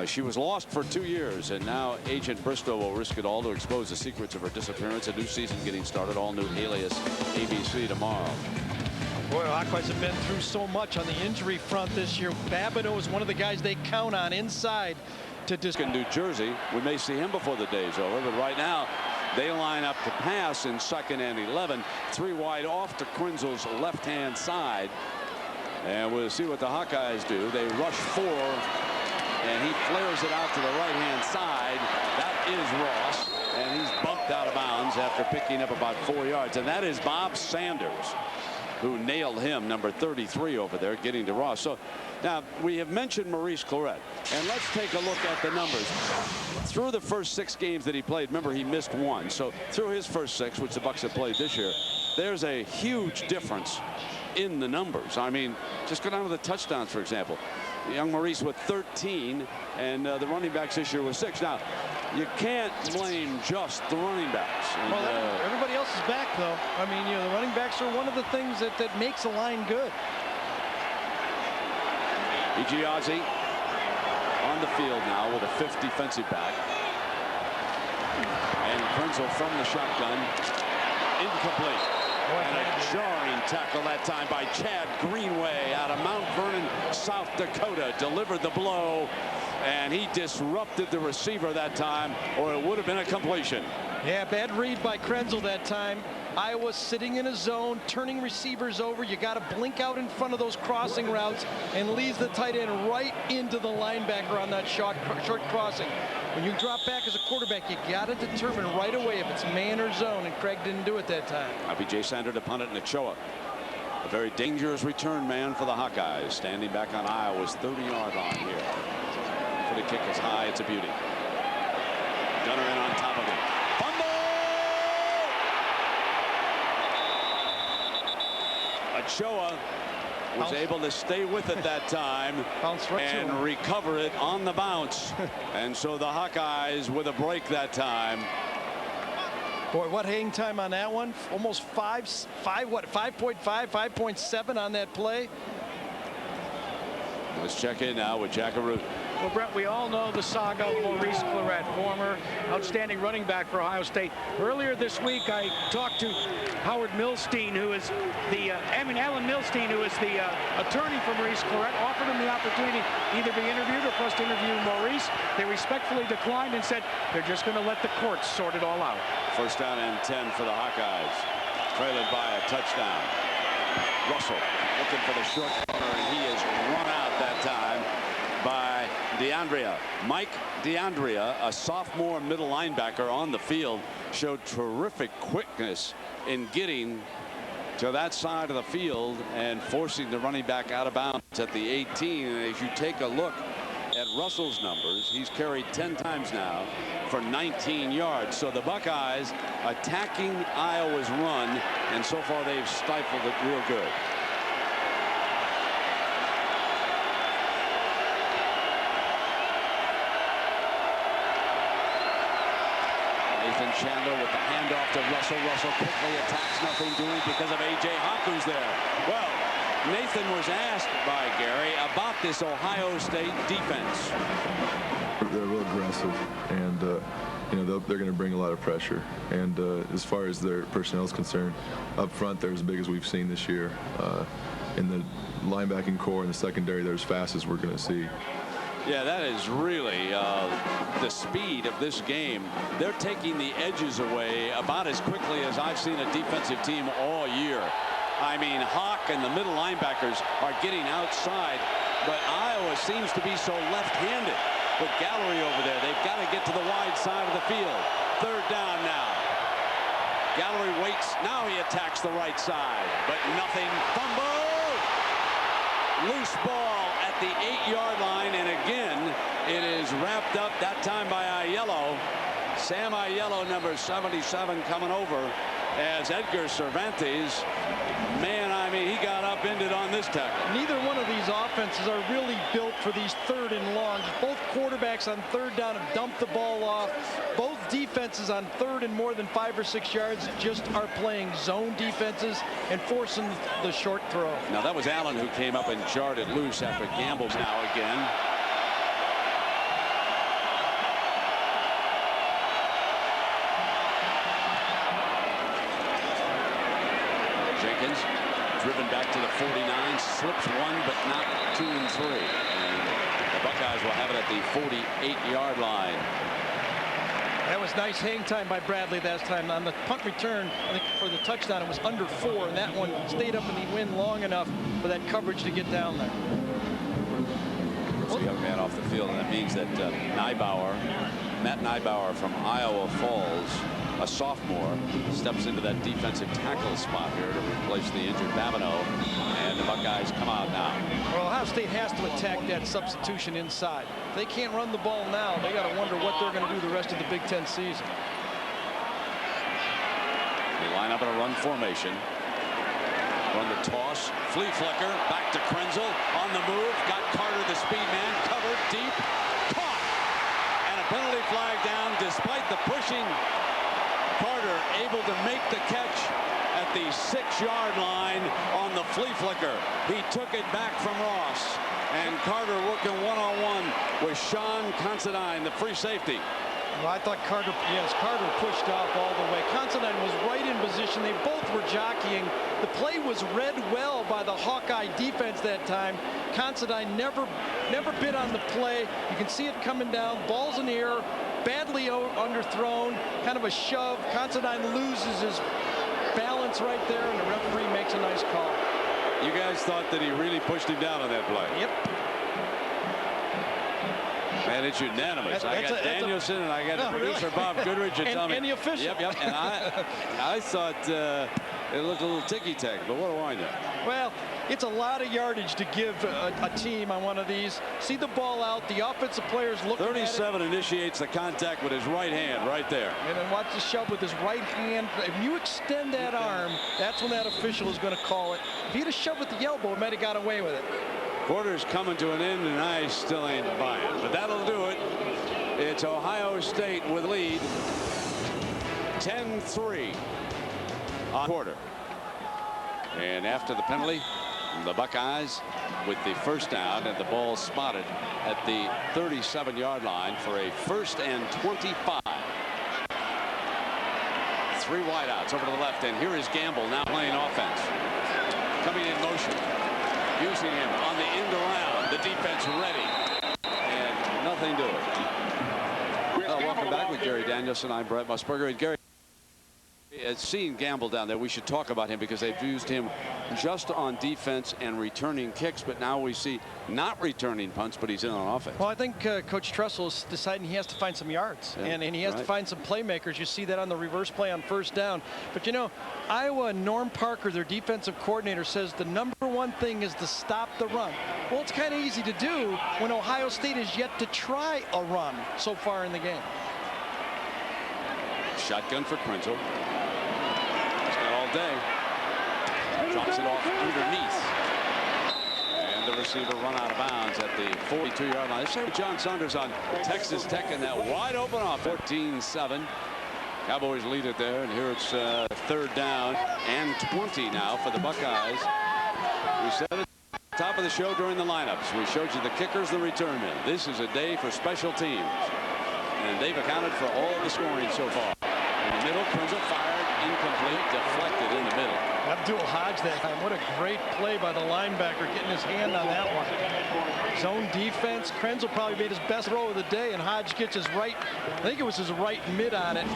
she was lost for 2 years, and now Agent Bristow will risk it all to expose the secrets of her disappearance. A new season getting started, all new alias ABC tomorrow. Boy, Hawkeyes have been through so much on the injury front this year. Babineau is one of the guys they count on inside to in New Jersey. We may see him before the day's over, but right now they line up to pass in 2nd and 11. 3 wide off to Krenzel's left-hand side. And we'll see what the Hawkeyes do. They rush 4, and he flares it out to the right-hand side. That is Ross, and he's bumped out of bounds after picking up about 4 yards. And that is Bob Sanders, who nailed him, number 33 over there, getting to Ross. So now we have mentioned Maurice Clarett, and let's take a look at the numbers. Through the first 6 games that he played, remember he missed 1. So through his first 6, which the Bucs have played this year, there's a huge difference in the numbers. I mean, just go down to the touchdowns, for example. Young Maurice with 13, and the running backs this year with 6. Now, You can't blame just the running backs. And, well, everybody else is back, though. I mean, the running backs are one of the things that makes a line good. Ozzie on the field now with a 5th defensive back. And Krenzel from the shotgun. Incomplete. And a jarring tackle that time by Chad Greenway out of Mount Vernon, South Dakota. Delivered the blow, and he disrupted the receiver that time, or it would have been a completion. Yeah, bad read by Krenzel that time. Iowa sitting in a zone, turning receivers over. You got to blink out in front of those crossing routes, and leads the tight end right into the linebacker on that short crossing. When you drop back as a quarterback, you got to determine right away if it's man or zone, and Craig didn't do it that time. B.J. Sander to punt it, and Ochoa. A very dangerous return man for the Hawkeyes, standing back on Iowa's 30-yard line here. For the kick is high, it's a beauty. Gunner in on top of it. Ochoa was able to stay with it that time and recover it on the bounce. And so the Hawkeyes with a break that time. Boy, what hang time on that one. Almost 5.5, 5.7 on that play. Let's check in now with Jackaroo. Well, Brett, we all know the saga of Maurice Clarett, former outstanding running back for Ohio State. Earlier this week, I talked to Howard Milstein, who is Alan Milstein, who is the attorney for Maurice Clarett, offered him the opportunity to either be interviewed or for us to interview Maurice. They respectfully declined and said they're just going to let the courts sort it all out. First down and 10 for the Hawkeyes, trailing by a touchdown. Russell looking for the short corner, and he is run out that time by DeAndrea. Mike DeAndrea, a sophomore middle linebacker on the field, showed terrific quickness in getting to that side of the field and forcing the running back out of bounds at the 18. And as you take a look at Russell's numbers, he's carried 10 times now for 19 yards. So the Buckeyes attacking Iowa's run, and so far they've stifled it real good. Nathan Chandler with the handoff to Russell. Russell quickly attacks, nothing doing because of A.J. Hawk, who's there. Well, Nathan was asked by Gary about this Ohio State defense. They're real aggressive, and they're going to bring a lot of pressure. And as far as their personnel is concerned, up front they're as big as we've seen this year. In the linebacking core and the secondary, they're as fast as we're going to see. Yeah, that is really the speed of this game. They're taking the edges away about as quickly as I've seen a defensive team all year. I mean, Hawk and the middle linebackers are getting outside, but Iowa seems to be so left-handed with Gallery over there. They've got to get to the wide side of the field. Third down now. Gallery waits. Now he attacks the right side, but nothing. Fumble! Loose ball at the 8-yard line, and again it is wrapped up that time by Aiello. Sam Aiello, number 77, coming over as Edgar Cervantes. Man, I mean, he got upended on this tackle. Neither one of these offenses are really built for these 3rd and longs. Both quarterbacks on 3rd down have dumped the ball off. Both defenses on 3rd and more than 5 or 6 yards just are playing zone defenses and forcing the short throw. Now that was Allen who came up and jarred it loose after Gamble now again. Jenkins driven back to the 49, slips 1 but not 2 and 3. And the Buckeyes will have it at the 48-yard line. That was nice hang time by Bradley last time. On the punt return, I think for the touchdown, it was under 4, and that one stayed up in the wind long enough for that coverage to get down there. It's the young man off the field, and that means that Matt Neibauer from Iowa Falls, a sophomore, steps into that defensive tackle spot here to replace the injured Babineau, and the Buckeyes come out now. Well, Ohio State has to attack that substitution inside. If they can't run the ball now, they got to wonder what they're going to do the rest of the Big Ten season. They line up in a run formation. Run the toss, flea flicker, back to Krenzel, on the move, got Carter the speed man, covered deep, caught, and a penalty flag down, with the pushing. Carter able to make the catch at the 6-yard line on the flea flicker. He took it back from Ross. And Carter working one-on-one with Sean Considine, the free safety. Well, I thought Carter pushed off all the way. Considine was right in position. They both were jockeying. The play was read well by the Hawkeye defense that time. Considine never bit on the play. You can see it coming down. Ball's in the air, badly underthrown, kind of a shove. Considine loses his balance right there, and the referee makes a nice call. You guys thought that he really pushed him down on that play? Yep. And it's unanimous. I got Danielson and I got the producer Bob Goodrich and the official. Yep. And I thought it looked a little ticky-tack, but what do I know? Well, it's a lot of yardage to give a team on one of these. See the ball out. The offensive players looking 37 at it. Initiates the contact with his right hand right there. And then watch the shove with his right hand. If you extend that arm, that's when that official is going to call it. If he'd have shoved with the elbow, it might have got away with it. Quarter's coming to an end, and I still ain't buying. But that'll do it. It's Ohio State with lead. 10-3 on quarter. And after the penalty, the Buckeyes with the first down, and the ball spotted at the 37-yard line for a 1st and 25. 3 wideouts over to the left, and here is Gamble now playing offense. Coming in motion. Using him on the end around. The defense ready. And nothing doing. Well, welcome back with Gary Danielson. I'm Brett Musburger. And Gary, seeing Gamble down there, we should talk about him because they've used him just on defense and returning kicks, but now we see not returning punts, but he's in on offense. Well, I think Coach Tressel is deciding he has to find some yards, and he has to find some playmakers. You see that on the reverse play on 1st down. But, you know, Iowa, Norm Parker, their defensive coordinator, says the #1 thing is to stop the run. Well, it's kind of easy to do when Ohio State has yet to try a run so far in the game. Shotgun for Krenzel. He's got all day. Drops it off underneath. And the receiver run out of bounds at the 42-yard line. This is John Saunders on Texas Tech in that wide open off. 14-7. Cowboys lead it there, and here it's 3rd down and 20 now for the Buckeyes. We said it at the top of the show during the lineups. We showed you the kickers, the return men. This is a day for special teams. And they've accounted for all of the scoring so far. In the middle, Krenzel fired, incomplete, deflected in the middle. Abdul Hodge that time. What a great play by the linebacker, getting his hand on that one. Zone defense. Krenzel probably made his best throw of the day, and Hodge gets his right, I think it was his right mid on it.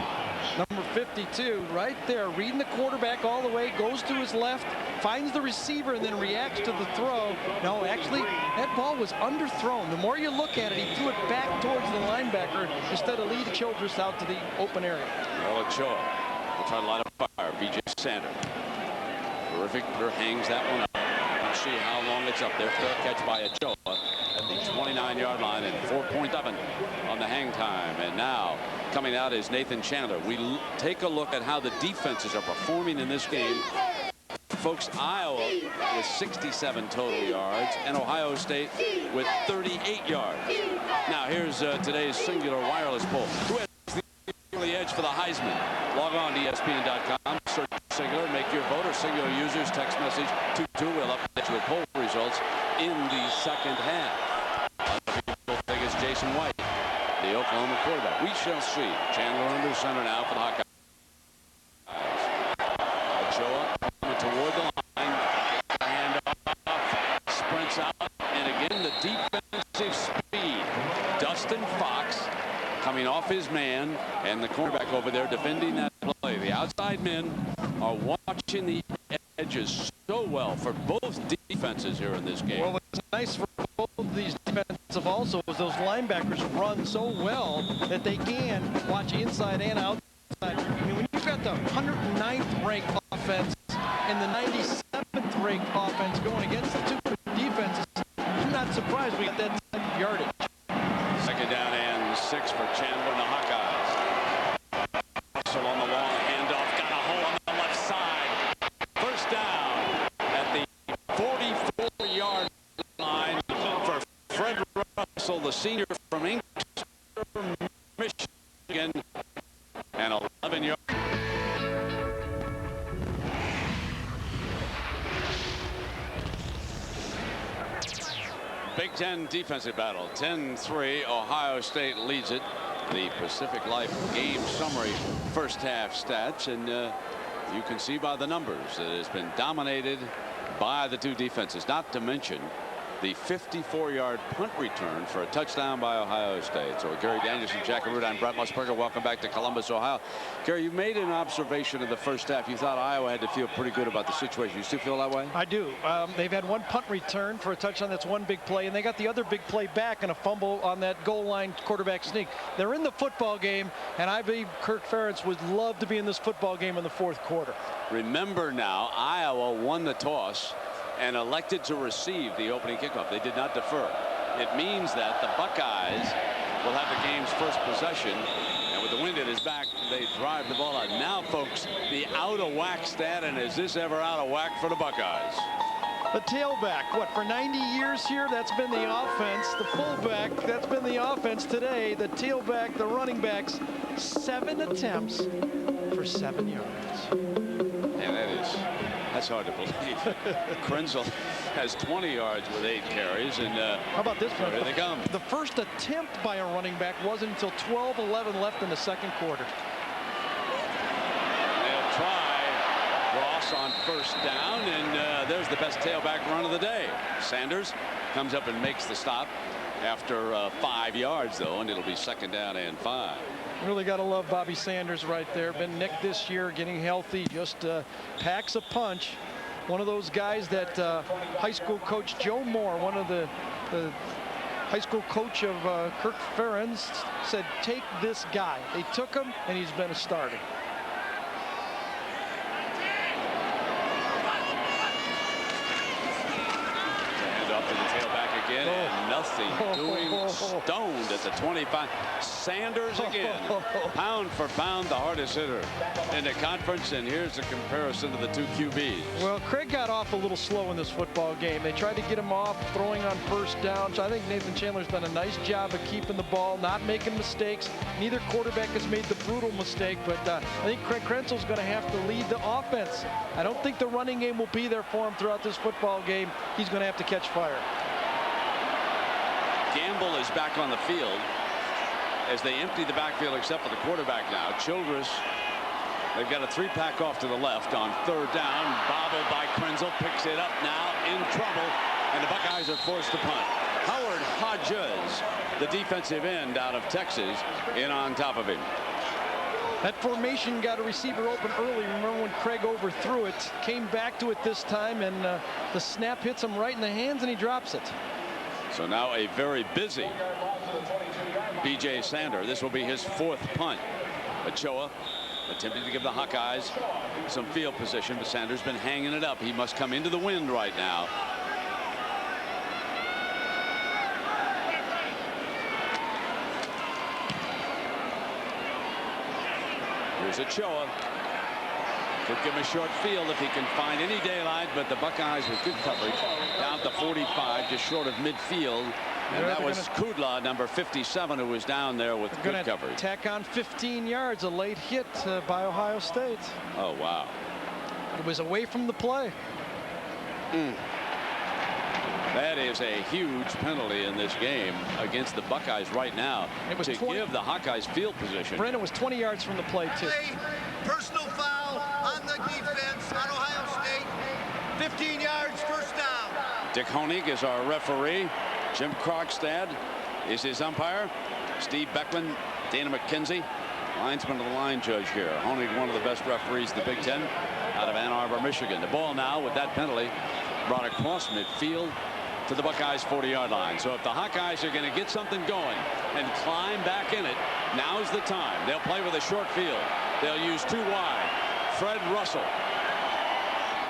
Number 52 right there, reading the quarterback all the way, goes to his left, finds the receiver, and then reacts to the throw. No, actually, that ball was underthrown. The more you look at it, he threw it back towards the linebacker instead of leading Childress out to the open area. Well, Ochoa will try to light up fire. B.J. Sander. Terrific. Hangs that one up. Let's see how long it's up there. Fair catch by Ochoa at the 29-yard line and 4.7 on the hang time. And now coming out is Nathan Chandler. We take a look at how the defenses are performing in this game. Folks, Iowa with 67 total yards and Ohio State with 38 yards. Now here's today's singular wireless poll. Who has the edge for the Heisman? Log on to ESPN.com, search singular, make your vote, or singular users text message 22. We'll update you with poll results in the 2nd half. A lot of people think it's Jason White, the Oklahoma quarterback. We shall see. Chandler under center now for the Hawkeyes. Ochoa coming toward the line. Hand off, sprints out, and again the defensive speed. Dustin Fox coming off his man, and the cornerback over there defending that play. The outside men are watching the edges so well for both defenses here in this game. Well, what's nice for both of these defensive also is those linebackers run so well that they can watch inside and outside. I mean, when you've got the 109th ranked offense and the 97th ranked offense going against the two defenses, I'm not surprised we got that type of yardage. 2nd down and 6 for Chandler and the Hawkeyes. Russell on the long handoff, got a hole on the left side. 1st down at the 44-yard line for Fred Russell, the senior from Inkster, Michigan. 10 defensive battle. 10-3. Ohio State leads it. The Pacific Life game summary first half stats, and you can see by the numbers that it's been dominated by the two defenses, not to mention the 54-yard punt return for a touchdown by Ohio State. So Gary Danielson, Jack Arute, I'm Brett Musburger. Welcome back to Columbus, Ohio. Gary, you made an observation in the first half. You thought Iowa had to feel pretty good about the situation. You still feel that way? I do. They've had one punt return for a touchdown. That's one big play, and they got the other big play back and a fumble on that goal line quarterback sneak. They're in the football game, and I believe Kirk Ferentz would love to be in this football game in the fourth quarter. Remember now, Iowa won the toss and elected to receive the opening kickoff. They did not defer. It means that the Buckeyes will have the game's first possession, and with the wind at his back, they drive the ball out. Now, folks, the out of whack stat, and is this ever out of whack for the Buckeyes? The tailback, what, for 90 years here, that's been the offense. The fullback, that's been the offense today. The tailback, the running backs, 7 attempts for 7 yards. Yeah, that's hard to believe. Krenzel has 20 yards with 8 carries, and how about this one? Here they come. The first attempt by a running back wasn't until 12:11 left in the second quarter. They'll try Ross on first down, and there's the best tailback run of the day. Sanders comes up and makes the stop after 5 yards, though, and it'll be second down and 5. Really got to love Bobby Sanders right there. Been nicked this year, getting healthy, just packs a punch. One of those guys that high school coach Joe Moore, one of the high school coach of Kirk Ferentz, said, take this guy. They took him, and he's been a starter. Hand off to the tailback again, and nothing doing. Stoned at the 25. Sanders again, pound for pound, the hardest hitter in the conference, and here's the comparison to the two QBs. Well, Craig got off a little slow in this football game. They tried to get him off throwing on first down. So I think Nathan Chandler's done a nice job of keeping the ball, not making mistakes. Neither quarterback has made the brutal mistake, but I think Craig Krenzel's going to have to lead the offense. I don't think the running game will be there for him throughout this football game. He's going to have to catch fire. Gamble is back on the field as they empty the backfield except for the quarterback now. Childress, they've got a 3-pack off to the left on third down. Bobbled by Krenzel, picks it up now, in trouble, and the Buckeyes are forced to punt. Howard Hodges, the defensive end out of Texas, in on top of him. That formation got a receiver open early. Remember when Craig overthrew it, came back to it this time, and the snap hits him right in the hands, and he drops it. So now a very busy B.J. Sander. This will be his 4th punt. Ochoa attempting to give the Hawkeyes some field position, but Sanders been hanging it up. He must come into the wind right now. Here's Ochoa. Could give him a short field if he can find any daylight, but the Buckeyes with good coverage down to 45, just short of midfield. And that was Kudla, number 57, who was down there with good coverage. Tack on 15 yards, a late hit by Ohio State. Oh, wow. It was away from the play. That is a huge penalty in this game against the Buckeyes right now. It was to give the Hawkeyes field position. Brandon, was 20 yards from the play, too. Personal foul on the defense on Ohio State. 15 yards, first down. Dick Honig is our referee. Jim Krogstad is his umpire. Steve Becklin, Dana McKenzie, linesman of the line judge here. Honig, one of the best referees in the Big Ten, out of Ann Arbor, Michigan. The ball now, with that penalty, brought across midfield to the Buckeyes 40-yard line. So if the Hawkeyes are going to get something going and climb back in it, now's the time. They'll play with a short field. They'll use 2 wide. Fred Russell.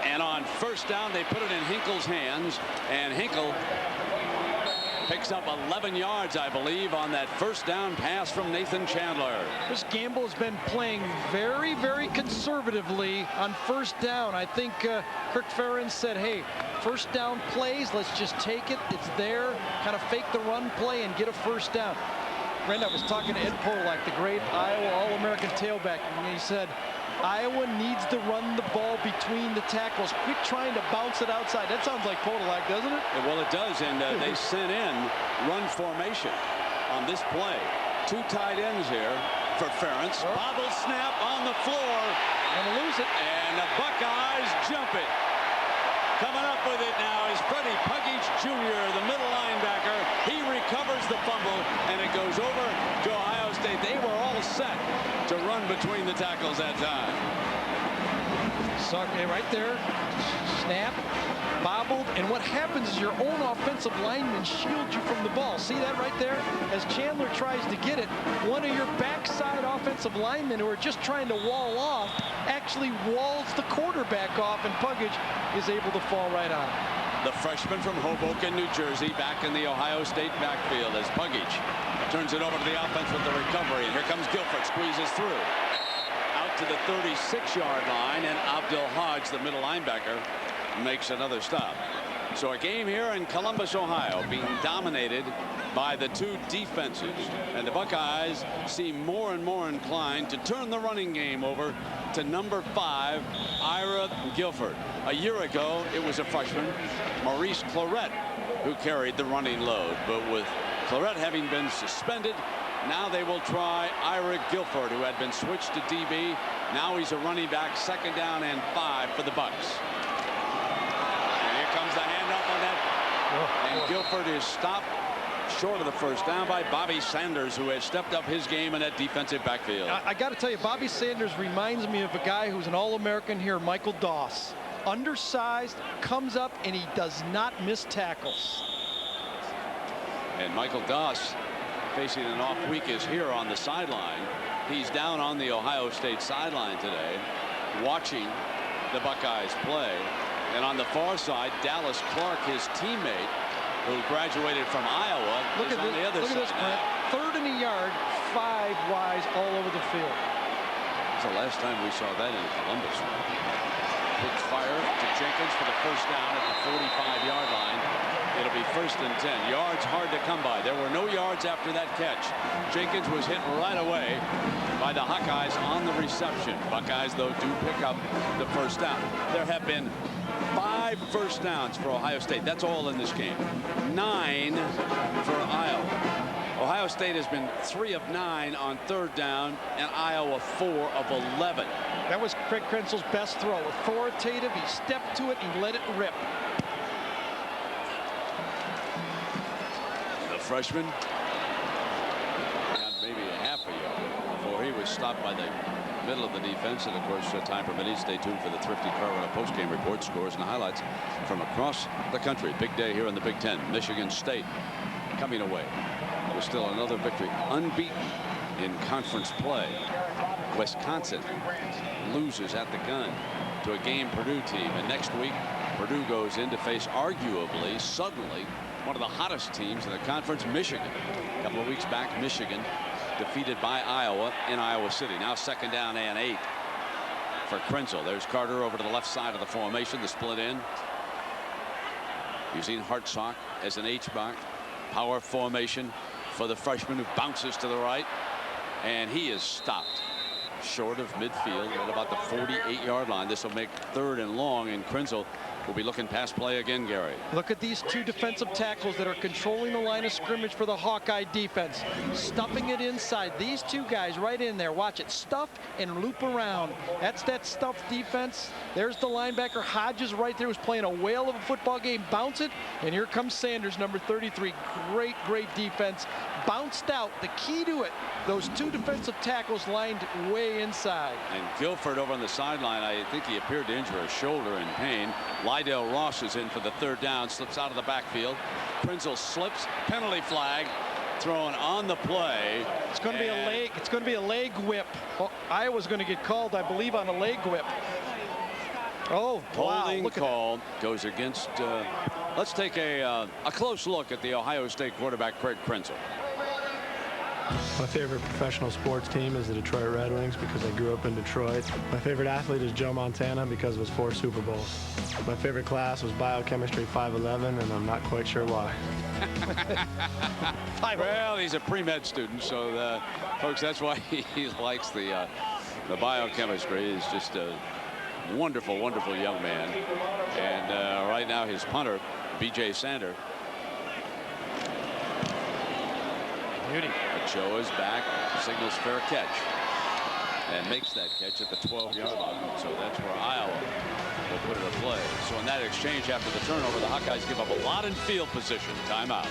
And on first down, they put it in Hinkle's hands, and Hinkle picks up 11 yards, I believe, on that first down pass from Nathan Chandler. This Gamble has been playing very, very conservatively on first down. I think Kirk Ferentz said, hey, first down plays, let's just take it. It's there. Kind of fake the run play and get a first down. Brenda, I was talking to Ed Polak, the great Iowa All-American tailback, and he said, Iowa needs to run the ball between the tackles. Quit trying to bounce it outside. That sounds like Podolak, doesn't it? Yeah, well, it does, and they sent in run formation on this play. 2 tight ends here for Ferentz. Bobble snap on the floor. Gonna lose it. And the Buckeyes jump it. Coming up with it now is Freddie Buckeyes Jr., the middle linebacker. He recovers the fumble, and it goes over to Ohio State. They were all set to run between the tackles that time. Right there. Snap. Bobbled, and what happens is your own offensive lineman shields you from the ball. See that right there? As Chandler tries to get it, one of your backside offensive linemen who are just trying to wall off actually walls the quarterback off, and Buckeyes is able to fall right on it. The freshman from Hoboken, New Jersey, back in the Ohio State backfield as Buckeyes turns it over to the offense with the recovery, and here comes Guilford, squeezes through. Out to the 36-yard line, and Abdul Hodge, the middle linebacker, makes another stop. So a game here in Columbus, Ohio, being dominated by the 2 defenses, and the Buckeyes seem more and more inclined to turn the running game over to number 5, Ira Guilford. A year ago, it was a freshman, Maurice Claret, who carried the running load, but with Claret having been suspended, now they will try Ira Guilford, who had been switched to DB. Now he's a running back, 2nd down and 5 for the Bucks. The handoff on that, and Guilford is stopped short of the first down by Bobby Sanders, who has stepped up his game in that defensive backfield. I got to tell you, Bobby Sanders reminds me of a guy who's an All-American here, Michael Doss. Undersized, comes up, and he does not miss tackles. And Michael Doss, facing an off week, is here on the sideline. He's down on the Ohio State sideline today, watching the Buckeyes play. And on the far side, Dallas Clark, his teammate, who graduated from Iowa, is on the other side. Look at this, Brent. 3rd and a yard, 5 wise all over the field. It's the last time we saw that in Columbus. Big fire to Jenkins for the first down at the 45-yard line. It'll be 1st and 10. Yards hard to come by. There were no yards after that catch. Jenkins was hit right away by the Hawkeyes on the reception. Buckeyes, though, do pick up the first down. There have been 5 first downs for Ohio State. That's all in this game. 9 for Iowa. Ohio State has been 3 of 9 on 3rd down, and Iowa 4 of 11. That was Craig Krenzel's best throw. Authoritative. He stepped to it and let it rip. The freshman got maybe a half a yard before he was stopped by the middle of the defense. And of course, time permitting, stay tuned for the Thrifty Carolina post-game report, scores and highlights from across the country. Big day here in the Big Ten. Michigan State coming away with still another victory, unbeaten in conference play. Wisconsin loses at the gun to a game Purdue team, and next week Purdue goes in to face arguably, suddenly, one of the hottest teams in the conference, Michigan. A couple of weeks back, Michigan defeated by Iowa in Iowa City. Now 2nd down and 8 for Krenzel. There's Carter over to the left side of the formation, the split in. Using Hartsock as an H-back. Power formation for the freshman, who bounces to the right. And he is stopped short of midfield at about the 48-yard line. This will make 3rd and long, and Krenzel will be looking pass play again, Gary. Look at these 2 defensive tackles that are controlling the line of scrimmage for the Hawkeye defense. Stuffing it inside. These 2 guys right in there. Watch it. Stuff and loop around. That's that stuff defense. There's the linebacker. Hodges right there, who's playing a whale of a football game. Bounce it. And here comes Sanders, number 33. Great, great defense. Bounced out. The key to it, those 2 defensive tackles lined way inside. And Guilford over on the sideline, I think he appeared to injure a shoulder in pain. Lydell Ross is in for the 3rd down, slips out of the backfield. Krenzel slips, penalty flag thrown on the play. It's going to be a leg. It's going to be a leg whip. Iowa's going to get called, I believe, on a leg whip. Oh, holding wow, call goes against. Let's take a close look at the Ohio State quarterback, Craig Krenzel. My favorite professional sports team is the Detroit Red Wings because I grew up in Detroit. My favorite athlete is Joe Montana because of his 4 Super Bowls. My favorite class was Biochemistry 511, and I'm not quite sure why. Well, he's a pre-med student, so folks, that's why he likes the The biochemistry is just a wonderful, wonderful young man. And right now his punter, B.J. Sander. Beauty. Ochoa's back, signals fair catch, and makes that catch at the 12-yard line. So that's where Iowa will put it in play. So in that exchange after the turnover, the Hawkeyes give up a lot in field position. Timeout.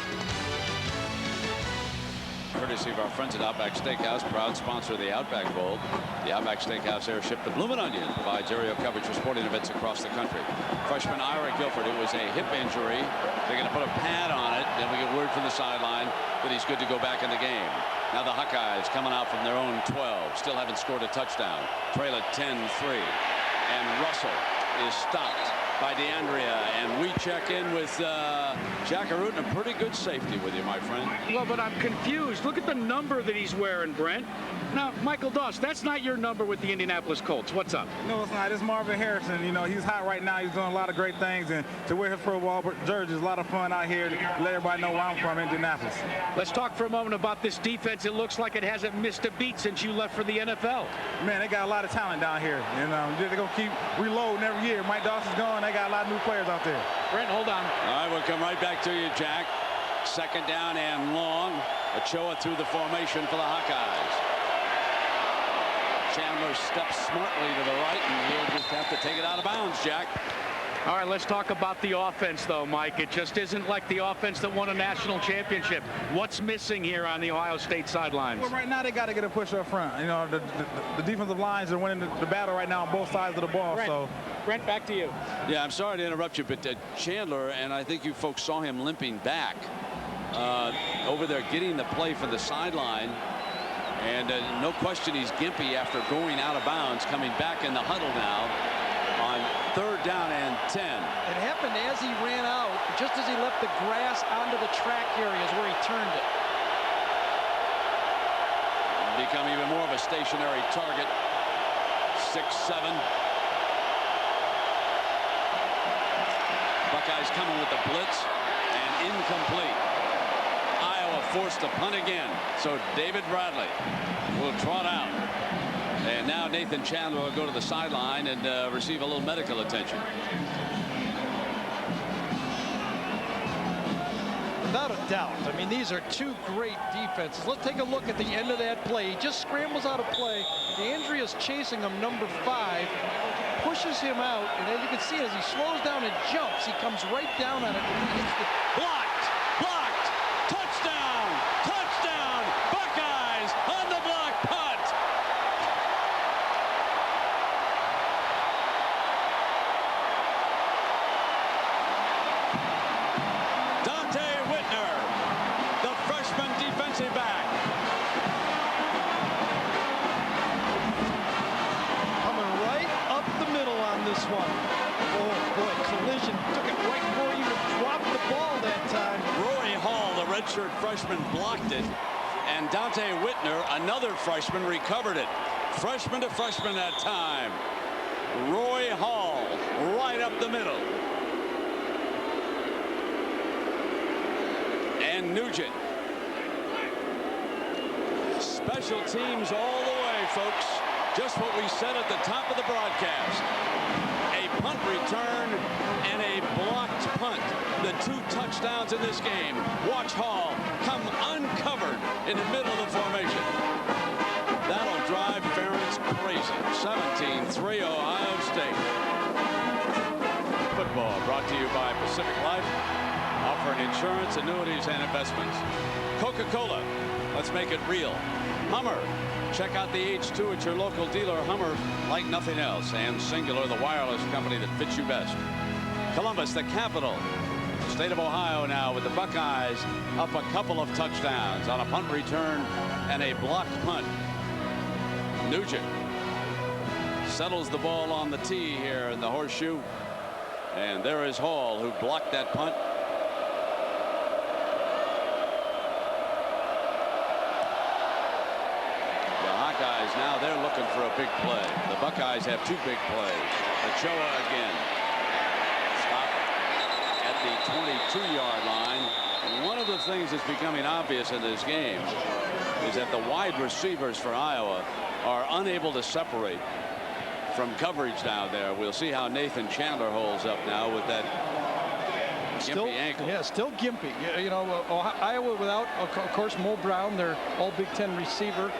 Courtesy of our friends at Outback Steakhouse, proud sponsor of the Outback Bowl. The Outback Steakhouse airship, the Bloomin' Onion, provides aerial coverage for sporting events across the country. Freshman Ira Guilford, it was a hip injury. They're going to put a pad on it. Then we get word from the sideline that he's good to go back in the game. Now the Hawkeyes coming out from their own 12. Still haven't scored a touchdown. Trail at 10-3. And Russell is stopped by DeAndrea, and we check in with Jack Aruten, a pretty good safety with you, my friend. Well, but I'm confused. Look at the number that he's wearing, Brent. Now, Michael Doss, that's not your number with the Indianapolis Colts. What's up? No, it's not. It's Marvin Harrison. You know, he's hot right now. He's doing a lot of great things, and to wear his Pro Bowl jersey is a lot of fun out here to let everybody know where I'm from, Indianapolis. Let's talk for a moment about this defense. It looks like it hasn't missed a beat since you left for the NFL. Man, they got a lot of talent down here, and they're going to keep reloading every year. Mike Doss is gone. They got a lot of new players out there. Brent, hold on. All right, we'll come right back to you, Jack. Second down and long. Ochoa through the formation for the Hawkeyes. Chandler steps smartly to the right, and he'll just have to take it out of bounds, Jack. All right, let's talk about the offense, though, Mike. It just isn't like the offense that won a national championship. What's missing here on the Ohio State sidelines? Well, right now they got to get a push up front. You know, the defensive lines are winning the battle right now on both sides of the ball. Brent, back to you. Yeah, I'm sorry to interrupt you, but Chandler, and I think you folks saw him limping back over there getting the play from the sideline. And no question he's gimpy after going out of bounds, coming back in the huddle now on third down and 10. It happened as he ran out, just as he left the grass onto the track areas where he turned it. Become even more of a stationary target. 6-7. Buckeyes coming with the blitz, and incomplete. Iowa forced to punt again. So David Bradley will trot out. And now Nathan Chandler will go to the sideline and receive a little medical attention. Without a doubt. I mean, these are two great defenses. Let's take a look at the end of that play. He just scrambles out of play. DeAndrea's chasing him, number 5. Pushes him out, and as you can see, as he slows down and jumps, he comes right down on it. Blocked! Blocked! Touchdown! Touchdown! Buckeyes on the block punt! Dante Whitner, the freshman defensive back. Coming right up the middle on this one. Oh, boy, collision. Took it right before he even dropped the ball that time. Rory Hall, the redshirt freshman, blocked it. And Dante Whitner, another freshman, recovered it. Freshman to freshman that time. Roy Hall, right up the middle. And Nugent. Special teams all the way, folks. Just what we said at the top of the broadcast. A punt return and a blocked punt. The 2 touchdowns in this game. Watch Hall come uncovered in the middle of the formation. That'll drive Ferentz crazy. 17-3 Ohio State. Football brought to you by Pacific Life, offering insurance, annuities, and investments. Coca-Cola, let's make it real. Hummer, check out the H2 at your local dealer. Hummer, like nothing else. And Singular, the wireless company that fits you best. Columbus, the capital, state of Ohio now, with the Buckeyes up a couple of touchdowns on a punt return and a blocked punt. Nugent settles the ball on the tee here in the horseshoe. And there is Hall, who blocked that punt. The Hawkeyes now, they're looking for a big play. The Buckeyes have 2 big plays. Ochoa again. Stop at the 22-yard line. And one of the things that's becoming obvious in this game is that the wide receivers for Iowa are unable to separate from coverage down there. We'll see how Nathan Chandler holds up now with that still, gimpy ankle. Yeah, still gimpy. You know, Iowa without, of course, Mo Brown, their all Big Ten receiver.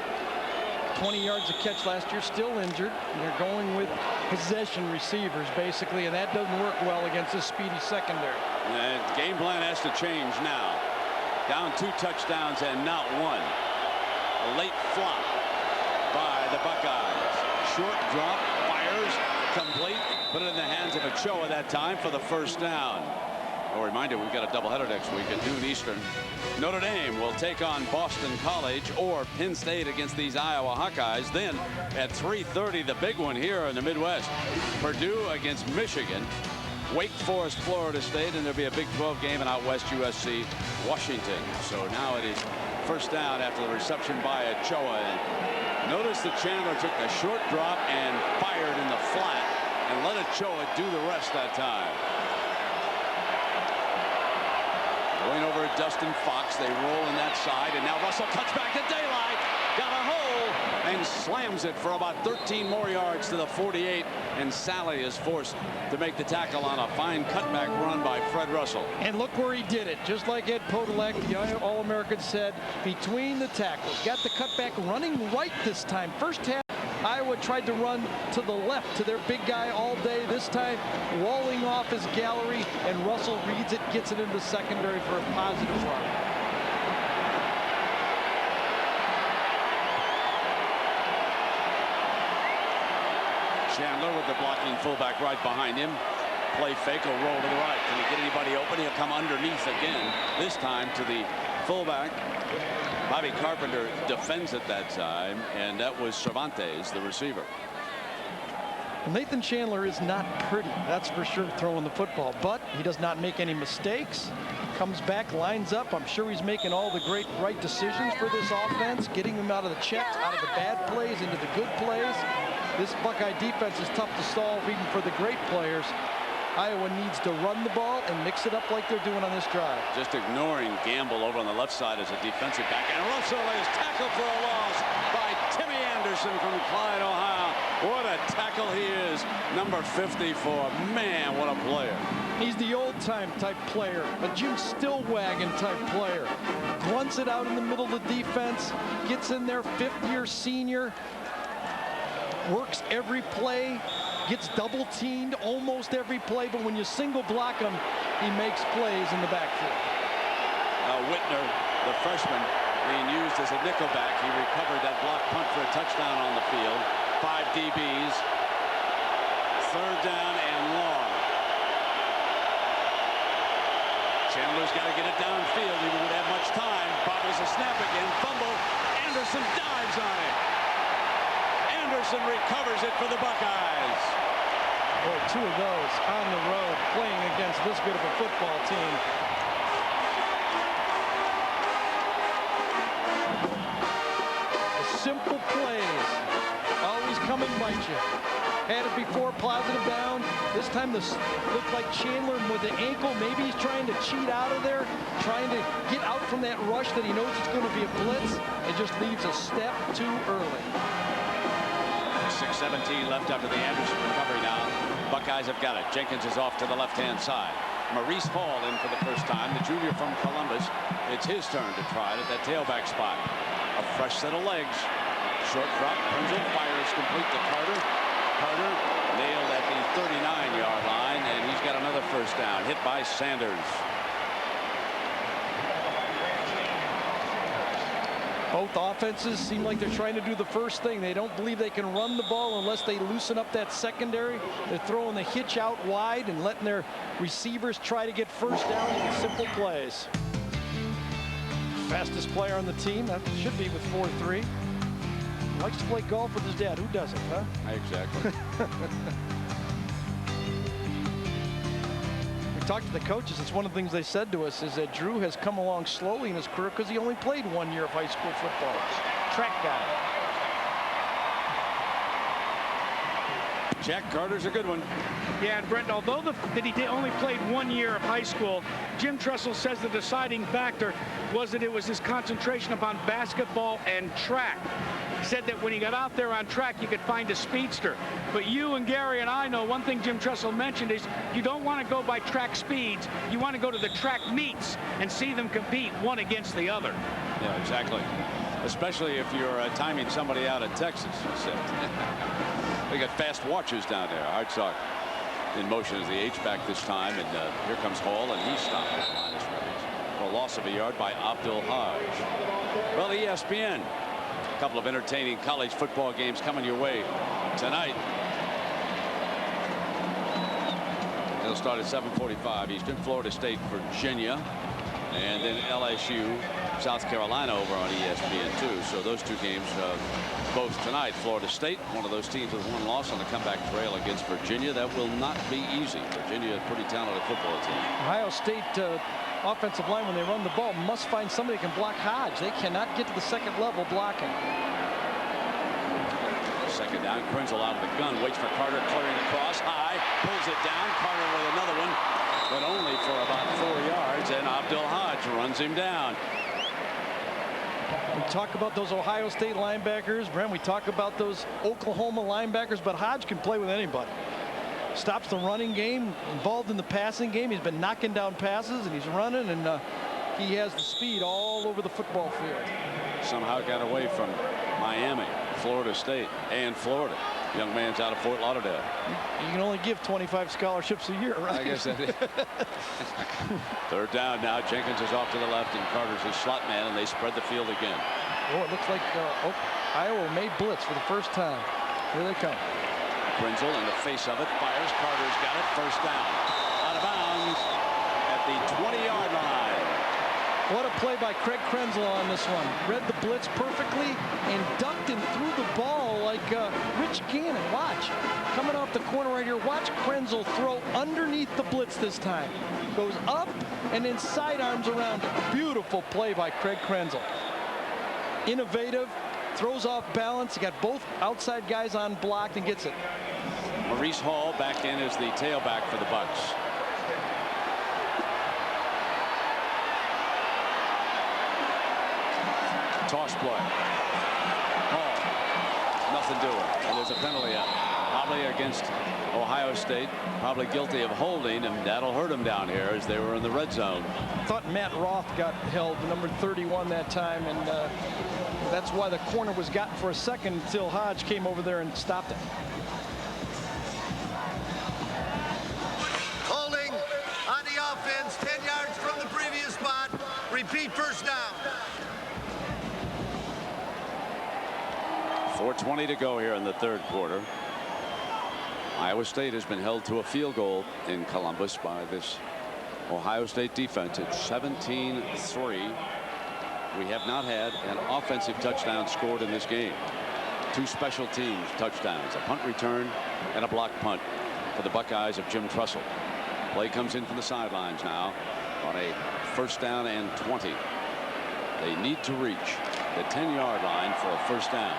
20 yards a catch last year, still injured. They're going with possession receivers, basically, and that doesn't work well against this speedy secondary. And game plan has to change now. Down 2 touchdowns and not one. A late flop by the Buckeyes. Short drop, fires, complete. Put it in the hands of Ochoa that time for the first down. I'll remind you, we've got a doubleheader next week at noon Eastern. Notre Dame will take on Boston College or Penn State against these Iowa Hawkeyes. Then at 3:30, the big one here in the Midwest. Purdue against Michigan. Wake Forest, Florida State, and there'll be a Big 12 game in out west, USC, Washington. So now it is first down after the reception by Ochoa. And notice that Chandler took the short drop and fired in the flat and let Ochoa do the rest that time. Going over at Dustin Fox, they roll in that side, and now Russell cuts back to daylight, got a hole, and slams it for about 13 more yards to the 48, and Sally is forced to make the tackle on a fine cutback run by Fred Russell. And look where he did it, just like Ed Podolak, the All-American, said, between the tackles. Got the cutback running right this time. First half, Iowa tried to run to the left to their big guy all day. This time, walling off his gallery, and Russell reads it, gets it into secondary for a positive run. Chandler with the blocking fullback right behind him. Play fake, will roll to the right. Can he get anybody open? He'll come underneath again, this time to the fullback. Bobby Carpenter defends it that time, and that was Cervantes, the receiver. Nathan Chandler is not pretty, that's for sure, throwing the football, but he does not make any mistakes. Comes back, lines up. I'm sure he's making all the great right decisions for this offense, getting them out of the checks, out of the bad plays, into the good plays. This Buckeye defense is tough to solve, even for the great players. Iowa needs to run the ball and mix it up like they're doing on this drive. Just ignoring Gamble over on the left side as a defensive back. And Russell is tackled for a loss by Timmy Anderson from Clyde, Ohio. What a tackle he is. Number 54. Man, what a player. He's the old-time type player, a Jim Stillwagon type player. Grunts it out in the middle of the defense, gets in there, fifth-year senior, works every play, gets double teamed almost every play, but when you single block him, he makes plays in the backfield. Whitner, the freshman, being used as a nickelback. He recovered that block punt for a touchdown on the field. 5 DBs. Third down and long. Chandler's got to get it downfield. He won't have much time. Bothers a snap again. Fumble. Anderson dives on it. Anderson recovers it for the Buckeyes. Boy, 2 of those on the road playing against this good of a football team. The simple plays always come and bite you. Had it before, positive down. This time this looked like Chandler with the ankle. Maybe he's trying to cheat out of there, trying to get out from that rush that he knows it's going to be a blitz, and just leaves a step too early. 6:17 left after the Anderson recovery now. Buckeyes have got it. Jenkins is off to the left-hand side. Maurice Hall in for the first time, the junior from Columbus. It's his turn to try it at that tailback spot. A fresh set of legs. Short drop, turns it, fires complete to Carter. Carter nailed at the 39-yard line, and he's got another first down, hit by Sanders. Both offenses seem like they're trying to do the first thing. They don't believe they can run the ball unless they loosen up that secondary. They're throwing the hitch out wide and letting their receivers try to get first down in simple plays. Fastest player on the team, that should be with 4.3. Likes to play golf with his dad. Who doesn't, huh? Exactly. We talked to the coaches. It's one of the things they said to us is that Drew has come along slowly in his career because he only played 1 year of high school football. Track guy. Jack Carter's a good one. Yeah, and Brent, although he only played 1 year of high school, Jim Tressel says the deciding factor was that it was his concentration upon basketball and track. He said that when he got out there on track, you could find a speedster. But you and Gary and I know one thing Jim Tressel mentioned is you don't want to go by track speeds. You want to go to the track meets and see them compete one against the other. Yeah, exactly. Especially if you're timing somebody out of Texas. They got fast watches down there. Hartsock in motion as the H-back this time, and here comes Hall, and he's stopped at the line of scrimmage for a loss of a yard by Abdul Hajj. Well, ESPN, a couple of entertaining college football games coming your way tonight. They'll start at 7:45 Eastern. Florida State, Virginia, and then LSU, South Carolina over on ESPN2. So those two games both tonight. Florida State, one of those teams with one loss on the comeback trail against Virginia. That will not be easy. Virginia, a pretty talented football team. Ohio State offensive line, when they run the ball, must find somebody who can block Hodge. They cannot get to the second level blocking. Second down. Krenzel out of the gun. Waits for Carter, clearing across. High. Pulls it down. Carter with another one, but only for about 4 yards. And Abdul Hajj runs him down. We talk about those Ohio State linebackers, Brent. We talk about those Oklahoma linebackers, but Hodge can play with anybody. Stops the running game, involved in the passing game. He's been knocking down passes, and he's running, and he has the speed all over the football field. Somehow got away from Miami, Florida State, and Florida. Young man's out of Fort Lauderdale. You can only give 25 scholarships a year, right? I guess that is. Third down now. Jenkins is off to the left, and Carter's his slot man, and they spread the field again. Oh, it looks like Iowa may blitz for the first time. Here they come. Krenzel in the face of it, fires. Carter's got it. First down. Out of bounds at the 20-yard line. What a play by Craig Krenzel on this one. Read the blitz perfectly and ducked and threw the ball like Rich Gannon. Watch. Coming off the corner right here. Watch Krenzel throw underneath the blitz this time. Goes up and then sidearms around it. Beautiful play by Craig Krenzel. Innovative. Throws off balance. He got both outside guys on blocked and gets it. Maurice Hall back in as the tailback for the Bucks. Toss play. Hall. Nothing doing. And there's a penalty out. Probably against Ohio State. Probably guilty of holding, and that'll hurt him down here as they were in the red zone. I thought Matt Roth got held, number 31 that time, and that's why the corner was gotten for a second until Hodge came over there and stopped it. Holding on the offense, 10 yards from the previous spot. Repeat, first down. 4:20 to go here in the third quarter. Iowa State has been held to a field goal in Columbus by this Ohio State defense. It's 17-3. We have not had an offensive touchdown scored in this game. Two special teams touchdowns, a punt return and a block punt for the Buckeyes of Jim Tressel. Play comes in from the sidelines now on a first down and 20. They need to reach the 10-yard line for a first down.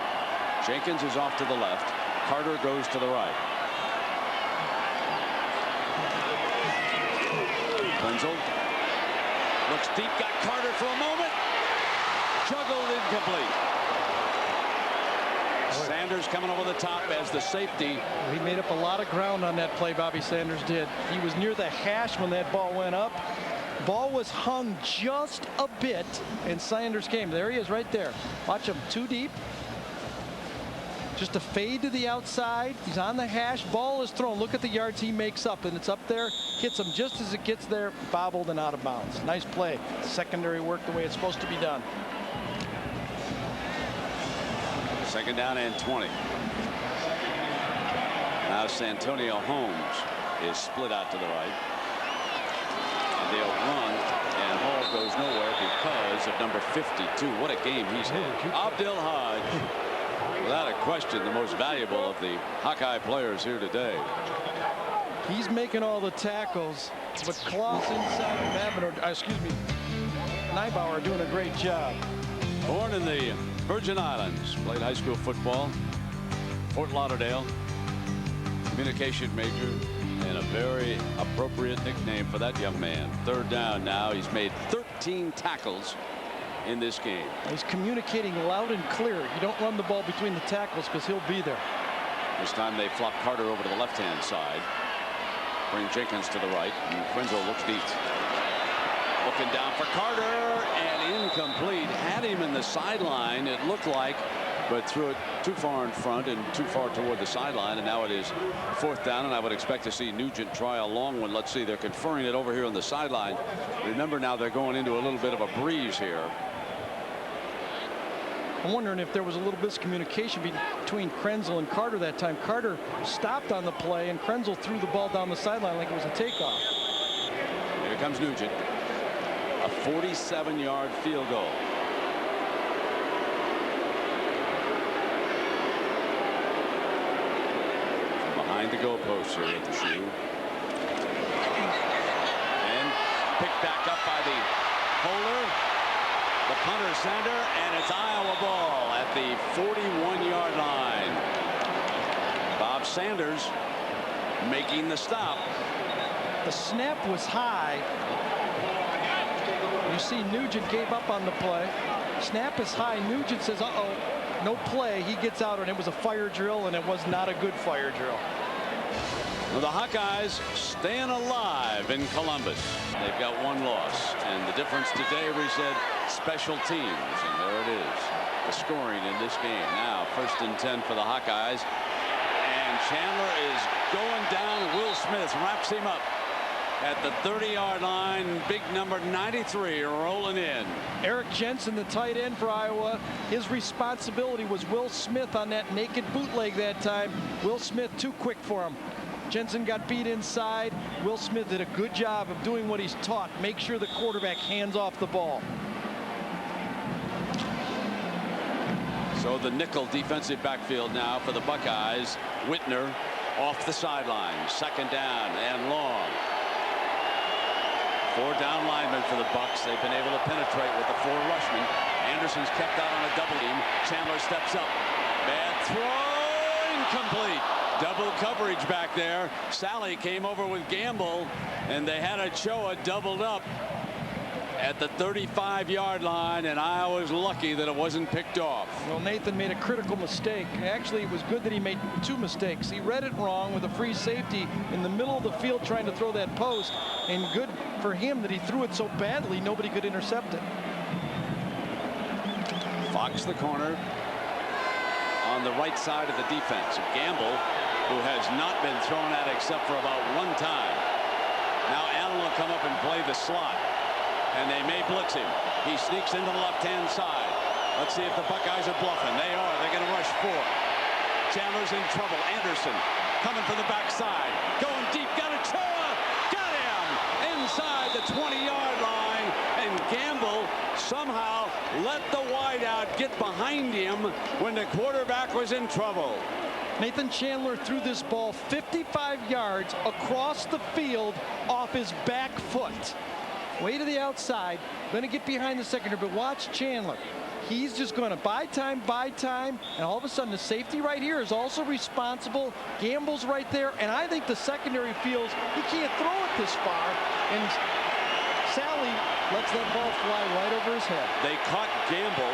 Jenkins is off to the left. Carter goes to the right. Krenzel looks deep, got Carter for a moment. Juggled, incomplete. Sanders coming over the top as the safety. He made up a lot of ground on that play, Bobby Sanders did. He was near the hash when that ball went up. Ball was hung just a bit, and Sanders came. There he is right there. Watch him, too deep. Just a fade to the outside. He's on the hash. Ball is thrown. Look at the yards he makes up, and it's up there. Hits him just as it gets there, bobbled and out of bounds. Nice play. Secondary work the way it's supposed to be done. Second down and 20. Now Santonio Holmes is split out to the right. And they'll run, and Hall goes nowhere because of number 52. What a game he's had. Abdul Hajj, without a question, the most valuable of the Hawkeye players here today. He's making all the tackles, but Klaus inside and Neibauer are doing a great job. Born in the Virgin Islands, played high school football, Fort Lauderdale, Communication major, and a very appropriate nickname for that young man. Third down now. He's made 13 tackles in this game. He's communicating loud and clear. You don't run the ball between the tackles because he'll be there. This time they flop Carter over to the left-hand side. Bring Jenkins to the right. And Krenzel looks deep. Looking down for Carter, and incomplete. Had him in the sideline, it looked like, but threw it too far in front and too far toward the sideline. And now it is fourth down, and I would expect to see Nugent try a long one. Let's see, they're conferring it over here on the sideline. Remember, now they're going into a little bit of a breeze here. I'm wondering if there was a little miscommunication between Krenzel and Carter that time. Carter stopped on the play, and Krenzel threw the ball down the sideline like it was a takeoff. Here comes Nugent. A 47-yard field goal. From behind the goalpost here at the shoe. And picked back up by the holder. The punter center, and it's Iowa ball at the 41-yard line. Bob Sanders making the stop. The snap was high. You see Nugent gave up on the play. Snap is high. Nugent says, uh-oh, no play. He gets out, and it was a fire drill, and it was not a good fire drill. Well, the Hawkeyes staying alive in Columbus. They've got one loss, and the difference today, we said, special teams, and there it is. The scoring in this game. Now, 1st and 10 for the Hawkeyes, and Chandler is going down. Will Smith wraps him up at the 30-yard line. Big number 93 rolling in. Eric Jensen, the tight end for Iowa, his responsibility was Will Smith on that naked bootleg that time. Will Smith too quick for him. Jensen got beat inside. Will Smith did a good job of doing what he's taught. Make sure the quarterback hands off the ball. So the nickel defensive backfield now for the Buckeyes. Whitner off the sideline. 2nd down and long. 4 down linemen for the Bucks. They've been able to penetrate with the 4 rushmen. Anderson's kept out on a double team. Chandler steps up. Bad throw. Incomplete. Double coverage back there. Sally came over with Gamble, and they had Ochoa doubled up at the 35-yard line, and Iowa's lucky that it wasn't picked off. Well, Nathan made a critical mistake. Actually, it was good that he made 2 mistakes. He read it wrong with a free safety in the middle of the field trying to throw that post, and good for him that he threw it so badly nobody could intercept it. Fox the corner on the right side of the defense. Gamble, who has not been thrown at except for about 1 time. Now Allen will come up and play the slot, and they may blitz him. He sneaks into the left-hand side. Let's see if the Buckeyes are bluffing. They are. They're going to rush 4. Chandler's in trouble. Anderson coming from the backside. Going deep. Got Ochoa. Got him inside the 20-yard line. And Gamble somehow let the wideout get behind him when the quarterback was in trouble. Nathan Chandler threw this ball 55 yards across the field off his back foot. Way to the outside, going to get behind the secondary, but watch Chandler. He's just going to buy time, and all of a sudden the safety right here is also responsible. Gamble's right there, and I think the secondary feels he can't throw it this far, and Sally lets that ball fly right over his head. They caught Gamble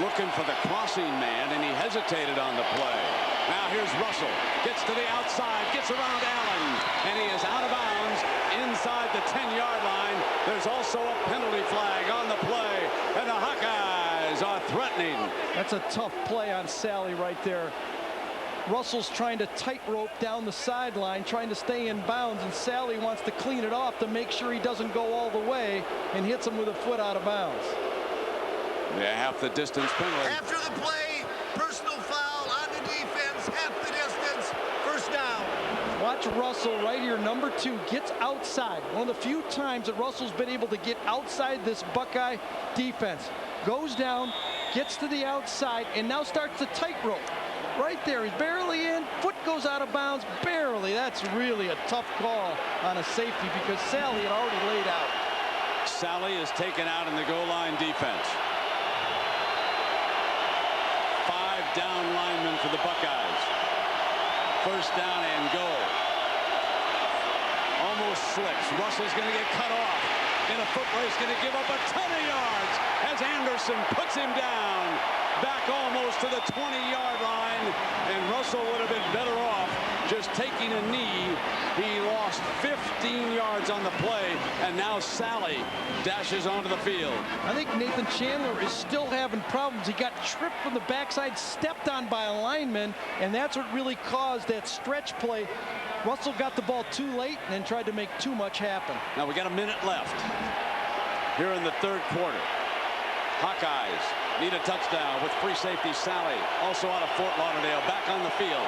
looking for the crossing man, and he hesitated on the play. Now here's Russell, gets to the outside, gets around Allen, and he is out of bounds inside the 10-yard line. There's also a penalty flag on the play, and the Hawkeyes are threatening. That's a tough play on Sally right there. Russell's trying to tightrope down the sideline, trying to stay in bounds, and Sally wants to clean it off to make sure he doesn't go all the way and hits him with a foot out of bounds. Yeah, half the distance penalty. After the play, personal foul on the defense, half the distance, 1st down. Watch Russell right here, number 2, gets outside. One of the few times that Russell's been able to get outside this Buckeye defense. Goes down, gets to the outside, and now starts the tightrope. Right there, he's barely in, foot goes out of bounds, barely. That's really a tough call on a safety because Sally had already laid out. Sally is taken out in the goal line defense. 5 down linemen for the Buckeyes. First down and goal. Almost slips. Russell's going to get cut off. In a foot race, going to give up a ton of yards as Anderson puts him down. Back almost to the 20-yard line. And Russell would have been better off just taking a knee. He lost 15 yards on the play. And now Sally dashes onto the field. I think Nathan Chandler is still having problems. He got tripped from the backside, stepped on by a lineman, and that's what really caused that stretch play. Russell got the ball too late and then tried to make too much happen. Now we got a minute left here in the third quarter. Hawkeyes need a touchdown with free safety Sally, also out of Fort Lauderdale, back on the field.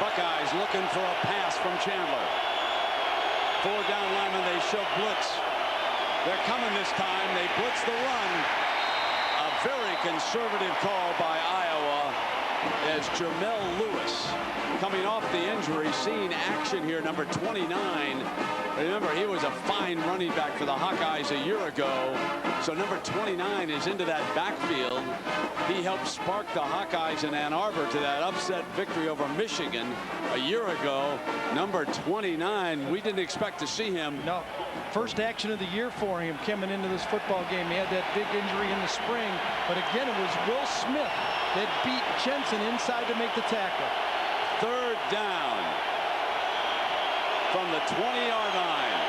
Buckeyes looking for a pass from Chandler. 4 down linemen, they show blitz. They're coming this time. They blitz the run. A very conservative call by Iowa as Jamel Lewis, coming off the injury, seeing action here, number 29. Remember, he was a fine running back for the Hawkeyes a year ago. So number 29 is into that backfield. He helped spark the Hawkeyes in Ann Arbor to that upset victory over Michigan a year ago. Number 29, we didn't expect to see him. No, first action of the year for him coming into this football game. He had that big injury in the spring, but again, it was Will Smith that beat Jensen inside to make the tackle. Third down from the 20-yard line.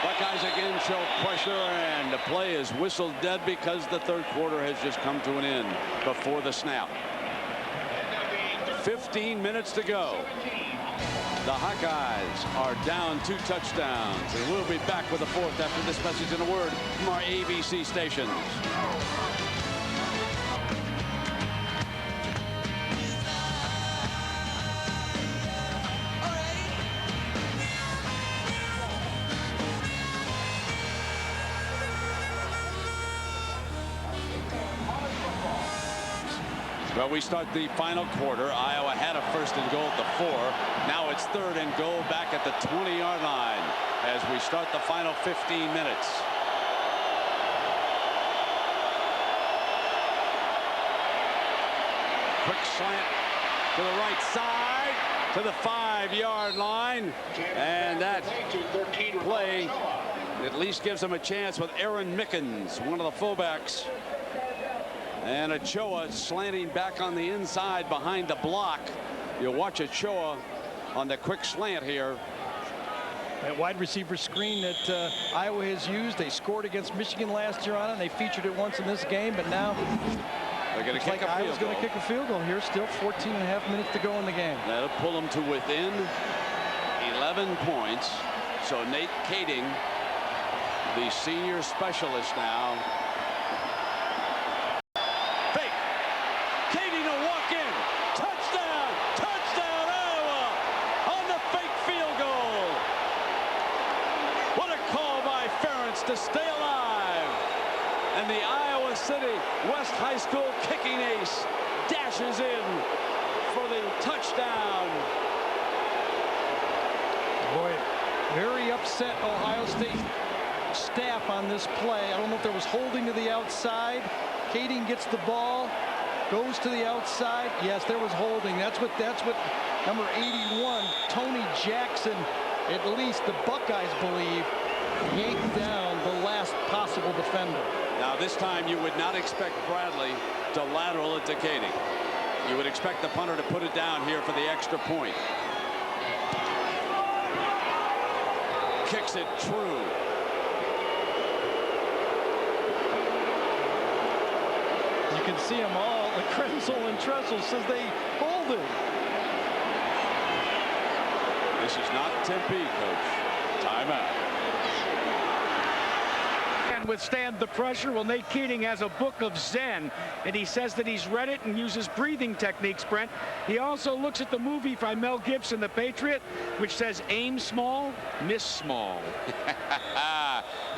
Buckeyes again show pressure, and the play is whistled dead because the third quarter has just come to an end before the snap. 15 minutes to go. The Hawkeyes are down 2 touchdowns, and we'll be back with the fourth after this message and a word from our ABC stations. Well, we start the final quarter. Iowa had a first and goal at the 4. Now it's third and goal back at the 20-yard line as we start the final 15 minutes. Quick slant to the right side to the 5-yard line. And that play at least gives them a chance with Aaron Mickens, one of the fullbacks. And Ochoa slanting back on the inside behind the block. You'll watch Ochoa on the quick slant here. That wide receiver screen that Iowa has used. They scored against Michigan last year on it. They featured it once in this game, but now they're going to kick a field goal. Iowa's going to kick a field goal here. Still 14.5 minutes to go in the game. That'll pull them to within 11 points. So Nate Kading, the senior specialist now. To stay alive, and the Iowa City West High School kicking ace dashes in for the touchdown. Boy, very upset Ohio State staff on this play. I don't know if there was holding to the outside. Kading gets the ball, goes to the outside. Yes, there was holding. That's what number 81 Tony Jackson, at least the Buckeyes believe, yanked down the last possible defender. Now this time you would not expect Bradley to lateral it to Kading. You would expect the punter to put it down here for the extra point. Kicks it true. You can see them all. The Krenzel and Tressel says they hold it. This is not Tempe, coach. Timeout. Withstand the pressure. Well, Nate Keating has a book of Zen, and he says that he's read it and uses breathing techniques, Brent. He also looks at the movie by Mel Gibson, The Patriot, which says aim small, miss small.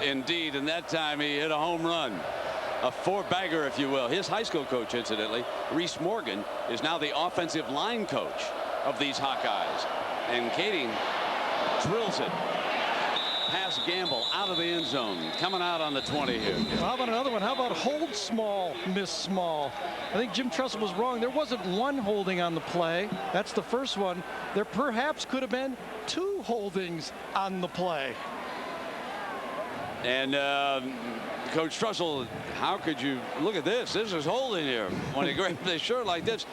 Indeed, and that time he hit a home run. A 4-bagger, if you will. His high school coach, incidentally, Reese Morgan, is now the offensive line coach of these Hawkeyes. And Kading drills it. past Gamble out of the end zone. Coming out on the 20 here. Well, how about another one? How about hold small, miss small? I think Jim Tressel was wrong. There wasn't one holding on the play. That's the first one. There perhaps could have been 2 holdings on the play. And Coach Tressel, how could you look at this? This is holding here when he grabbed the shirt like this.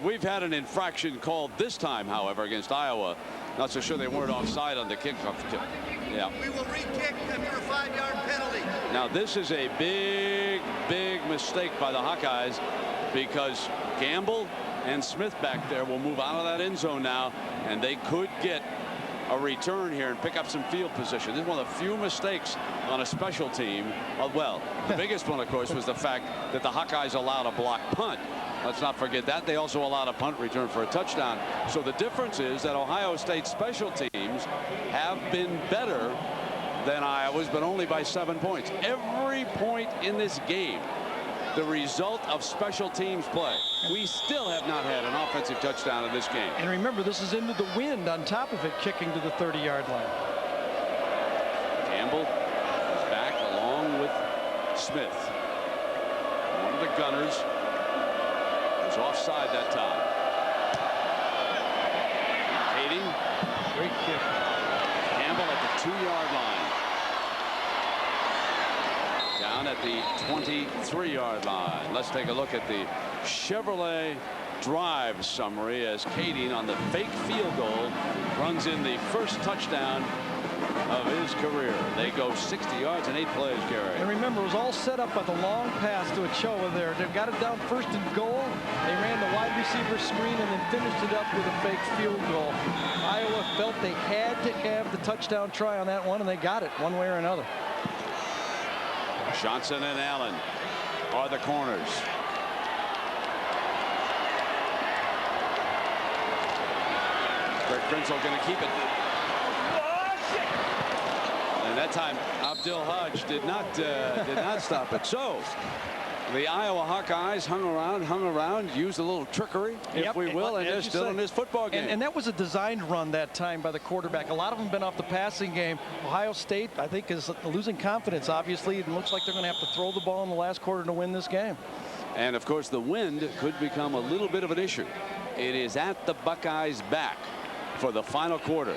We've had an infraction called this time, however, against Iowa. Not so sure they weren't offside on the kickoff. Yeah. We will re-kick after a 5-yard penalty. Now this is a big mistake by the Hawkeyes, because Gamble and Smith back there will move out of that end zone now, and they could get a return here and pick up some field position. This is one of the few mistakes on a special team. Well, the biggest one, of course, was the fact that the Hawkeyes allowed a block punt. Let's not forget that. They also allowed a punt return for a touchdown. So the difference is that Ohio State special teams have been better than Iowa's, but only by 7 points. Every point in this game, the result of special teams play. We still have not had an offensive touchdown in this game. And remember, this is into the wind on top of it, kicking to the 30-yard line. Gamble is back along with Smith. One of the gunners was offside that time. Kading. Great kick. Gamble at the 2-yard line. Down at the 23-yard line. Let's take a look at the Chevrolet drive summary as Kading on the fake field goal runs in the first touchdown of his career. They go 60 yards and 8 plays, Gary. And remember, it was all set up by the long pass to Ochoa there. They got it down first and goal. They ran the wide receiver screen and then finished it up with a fake field goal. Iowa felt they had to have the touchdown try on that one, and they got it one way or another. Johnson and Allen are the corners. Greg Krenzel going to keep it. And that time, Abdul Hodge did not stop it. So the Iowa Hawkeyes hung around, used a little trickery, if we will, and they're still in this football game. And that was a designed run that time by the quarterback. A lot of them been off the passing game. Ohio State, I think, is losing confidence, obviously. It looks like they're going to have to throw the ball in the last quarter to win this game. And, of course, the wind could become a little bit of an issue. It is at the Buckeyes' back for the final quarter.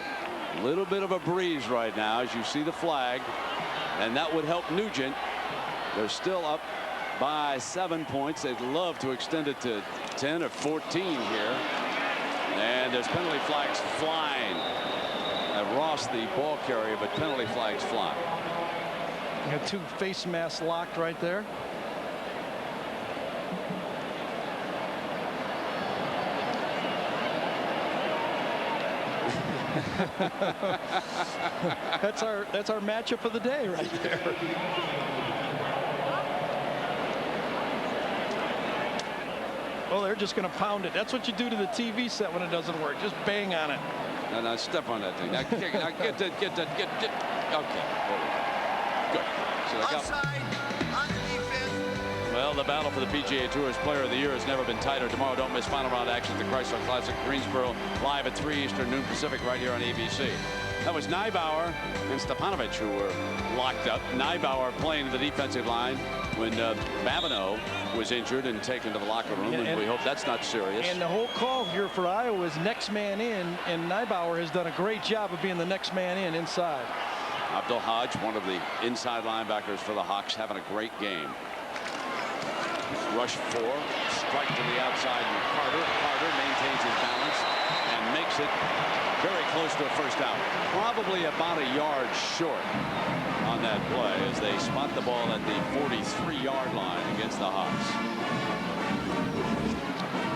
A little bit of a breeze right now as you see the flag, and that would help Nugent. They're still up by 7 points. They'd love to extend it to 10 or 14 here. And there's penalty flags flying at Ross, the ball carrier, but penalty flags fly. You have 2 face masks locked right there. that's our matchup of the day right there. Oh, they're just going to pound it. That's what you do to the TV set when it doesn't work. Just bang on it. Now step on that thing. Now get that. Okay. Good. So Offside on the defense. Well, the battle for the PGA Tour's Player of the Year has never been tighter. Tomorrow, don't miss final round action at the Chrysler Classic Greensboro, live at 3 Eastern, noon Pacific, right here on ABC. That was Neibauer and Stepanovic who were locked up. Neibauer playing to the defensive line when Babineau was injured and taken to the locker room, and we hope that's not serious. And the whole call here for Iowa is next man in, and Neibauer has done a great job of being the next man in inside. Abdul Hodge, one of the inside linebackers for the Hawks, having a great game. Rush 4, strike to the outside, and Carter maintains his balance and makes it very close to a first down. Probably about a yard short on that play as they spot the ball at the 43-yard line against the Hawks.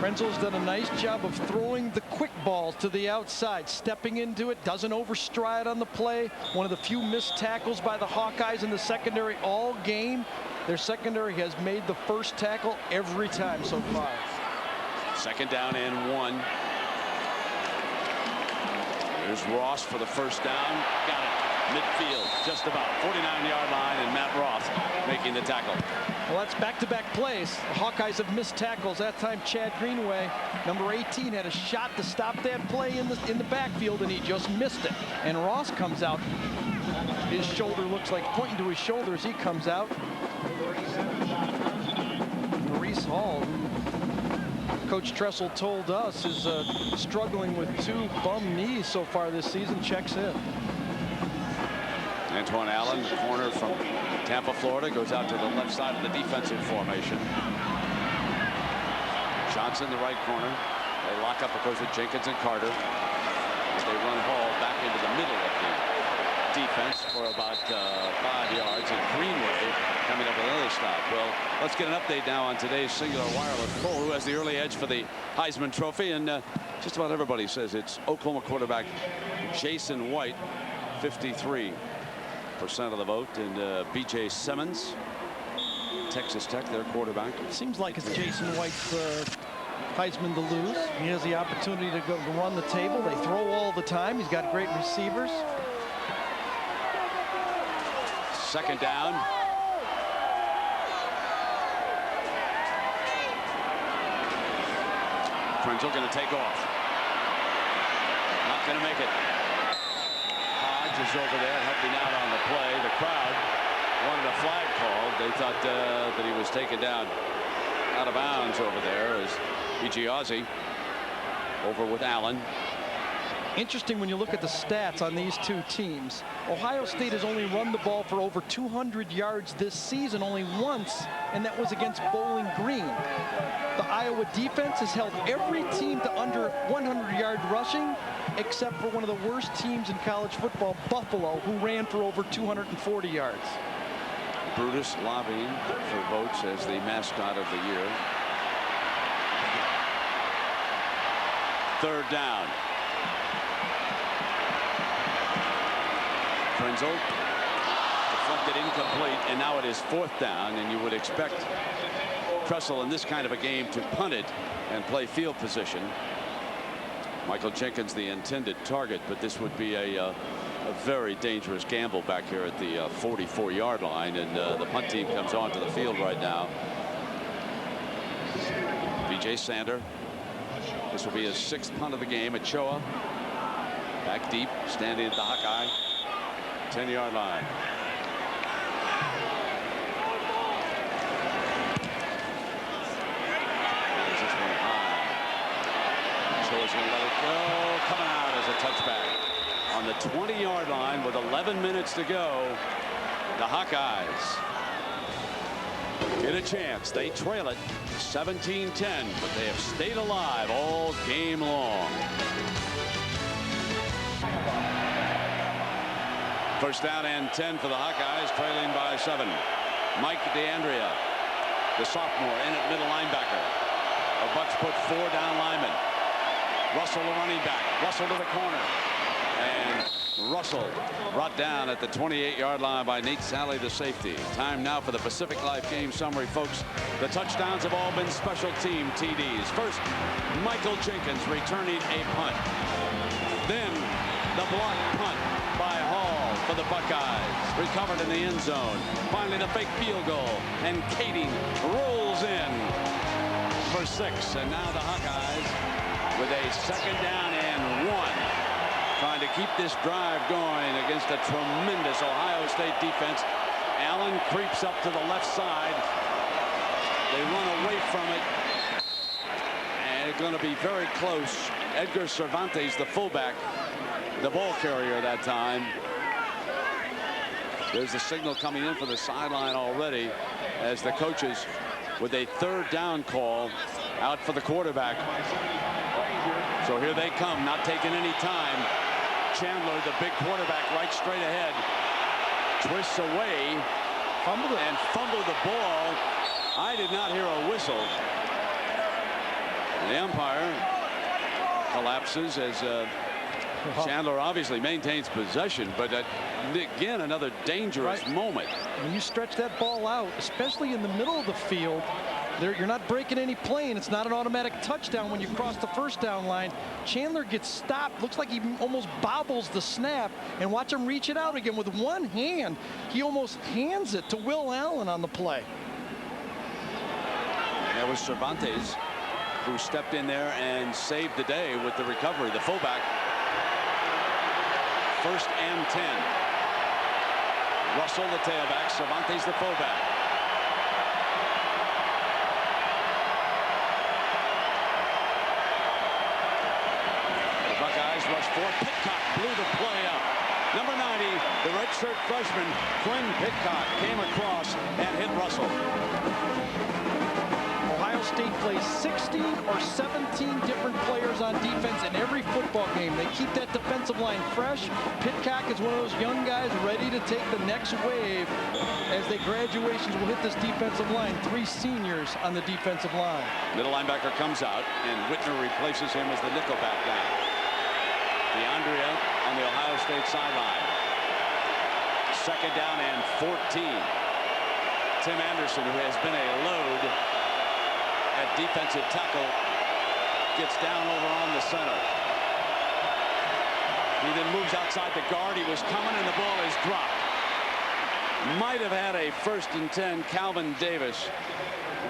Krenzel's done a nice job of throwing the quick balls to the outside, stepping into it, doesn't overstride on the play. One of the few missed tackles by the Hawkeyes in the secondary all game. Their secondary has made the first tackle every time so far. Second down and 1. There's Ross for the first down. Got it. Midfield, just about 49-yard line, and Matt Roth making the tackle. Well, that's back-to-back plays. The Hawkeyes have missed tackles. That time, Chad Greenway, number 18, had a shot to stop that play in the backfield, and he just missed it. And Ross comes out His shoulder looks like pointing to his shoulder as he comes out. Maurice Hall, Coach Tressel told us, is struggling with 2 bum knees so far this season. Checks in. Antoine Allen, the corner from Tampa, Florida, goes out to the left side of the defensive formation. Johnson, the right corner. They lock up, of course, with Jenkins and Carter. They run Hall back into the middle of the defense for about 5 yards, and Greenway coming up with another stop. Well, let's get an update now on today's singular wireless poll. Who has the early edge for the Heisman Trophy? And just about everybody says it's Oklahoma quarterback Jason White, 53% of the vote, and B.J. Simmons, Texas Tech, their quarterback. Seems like it's Jason White's Heisman to lose. He has the opportunity to go run the table. They throw all the time. He's got great receivers. Second down. Prinzel going to take off. Not going to make it. Hodge is over there helping out on the play. The crowd wanted a flag called. They thought that he was taken down out of bounds over there as B.J. Ozzie over with Allen. Interesting when you look at the stats on these 2 teams. Ohio State has only run the ball for over 200 yards this season, only once, and that was against Bowling Green. The Iowa defense has held every team to under 100-yard rushing, except for one of the worst teams in college football, Buffalo, who ran for over 240 yards. Brutus lobbying for votes as the mascot of the year. Third down. Prinzel deflected incomplete, and now it is 4th down, and you would expect Tressel in this kind of a game to punt it and play field position. Michael Jenkins the intended target, but this would be a very dangerous gamble back here at the 44-yard line, and the punt team comes onto the field right now. B.J. Sander. This will be his 6th punt of the game. Ochoa back deep, standing at the Hawkeye 10-yard line. There's this one high. Ochoa's going to let it go. Coming out as a touchback on the 20-yard line with 11 minutes to go. The Hawkeyes get a chance. They trail it 17-10, but they have stayed alive all game long. First down and 10 for the Hawkeyes, trailing by 7. Mike DeAndrea, the sophomore, in at middle linebacker. The Bucks put 4 down linemen. Russell, the running back. Russell to the corner. And Russell brought down at the 28-yard line by Nate Sally, the safety. Time now for the Pacific Life game summary, folks. The touchdowns have all been special team TDs. First, Michael Jenkins returning a punt. Then the block punt by Hall for the Buckeyes. Recovered in the end zone. Finally, the fake field goal. And Kading rolls in for 6. And now the Hawkeyes with a 2nd down and 1. Trying to keep this drive going against a tremendous Ohio State defense. Allen creeps up to the left side. They run away from it. And it's going to be very close. Edgar Cervantes, the fullback, the ball carrier that time. There's the signal coming in for the sideline already as the coaches with a 3rd down call out for the quarterback. So here they come, not taking any time. Chandler, the big quarterback, right straight ahead, twists away, fumbled the ball. I did not hear a whistle. The umpire collapses as Chandler obviously maintains possession, but again, another dangerous moment. When you stretch that ball out, especially in the middle of the field, you're not breaking any play, and it's not an automatic touchdown when you cross the 1st down line. Chandler gets stopped. Looks like he almost bobbles the snap, and watch him reach it out again with one hand. He almost hands it to Will Allen on the play. And that was Cervantes who stepped in there and saved the day with the recovery. The fullback. 1st and 10. Russell, the tailback. Cervantes, the fullback. The Buckeyes rush forward. Pitcock blew the play up. Number 90, the redshirt freshman, Quinn Pitcock, came across and hit Russell. Ohio State plays 16 or 17 different players on defense in every football game. They keep that defensive line fresh. Pitcock is one of those young guys ready to take the next wave as they graduations will hit this defensive line. 3 seniors on the defensive line. Middle linebacker comes out, and Whitner replaces him as the nickelback now. DeAndrea on the Ohio State sideline. Second down and 14. Tim Anderson, who has been a load at defensive tackle, gets down over on the center. He then moves outside the guard. He was coming, and the ball is dropped. Might have had a 1st and 10. Calvin Davis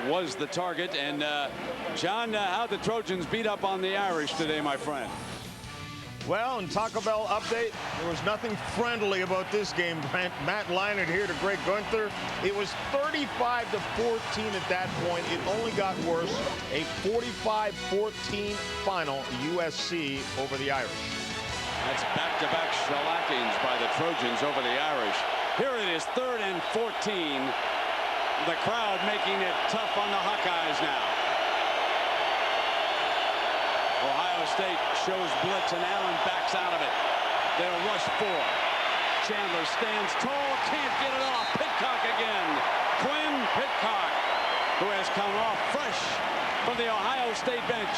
was the target. And John, how'd the Trojans beat up on the Irish today, my friend? Well, in Taco Bell update, there was nothing friendly about this game. Matt Leinart here to Greg Gunther. It was 35-14 at that point. It only got worse. A 45-14 final, USC over the Irish. That's back-to-back shellackings by the Trojans over the Irish. Here it is, 3rd and 14. The crowd making it tough on the Hawkeyes now. Ohio State shows blitz, and Allen backs out of it. They'll rush 4. Chandler stands tall, can't get it off. Pitcock again. Quinn Pitcock, who has come off fresh from the Ohio State bench.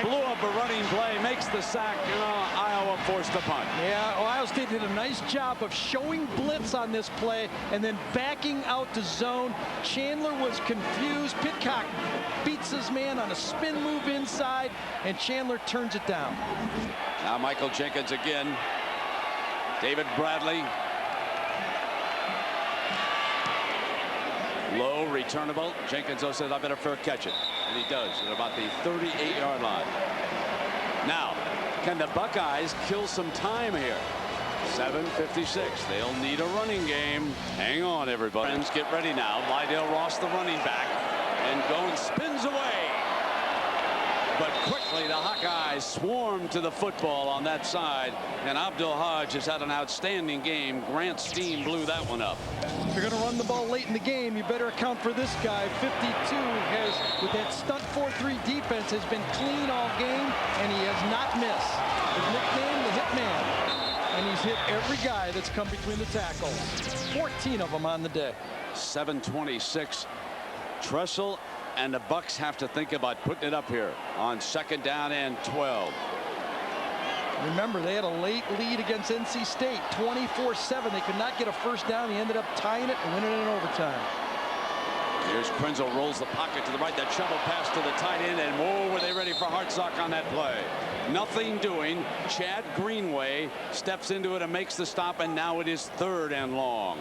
Blew up a running play, makes the sack, and Iowa forced a punt. Yeah, Ohio State did a nice job of showing blitz on this play and then backing out to zone. Chandler was confused. Pitcock beats his man on a spin move inside, and Chandler turns it down. Now Michael Jenkins again. David Bradley. Low, returnable. Jenkins though says, I better fair catch it. And he does at about the 38-yard line. Now, can the Buckeyes kill some time here? 7:56. They'll need a running game. Hang on, everybody. Friends, get ready now. Lydell Ross, the running back, and Goins spins away. But quickly, the Hawkeyes swarm to the football on that side, and Abdul Hodge has had an outstanding game. Grant Steen blew that one up. If you're going to run the ball late in the game, you better account for this guy. 52 has, with that stunt 4-3 defense, has been clean all game, and he has not missed. His nickname, the Hitman. And he's hit every guy that's come between the tackles. 14 of them on the day. 7:26. Tressel and the Bucks have to think about putting it up here on 2nd down and 12. Remember, they had a late lead against NC State, 24-7. They could not get a first down. He ended up tying it and winning it in overtime. Here's Krenzel, rolls the pocket to the right. That shovel pass to the tight end, and whoa, were they ready for Hartsock on that play. Nothing doing. Chad Greenway steps into it and makes the stop, and now it is 3rd and long.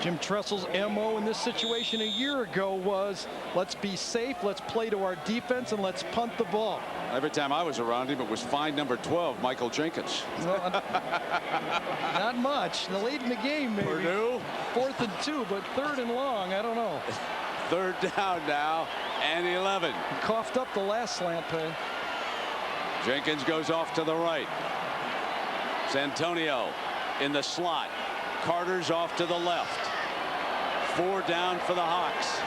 Jim Tressel's MO in this situation a year ago was, let's be safe, let's play to our defense, and let's punt the ball. Every time I was around him, it was find number 12, Michael Jenkins. Well, not much. Late in the game, maybe. Purdue. 4th and 2, but 3rd and long, I don't know. 3rd down now, and 11. He coughed up the last slant play. Jenkins goes off to the right. Santonio in the slot. Carter's off to the left. 4 down for the Hawks.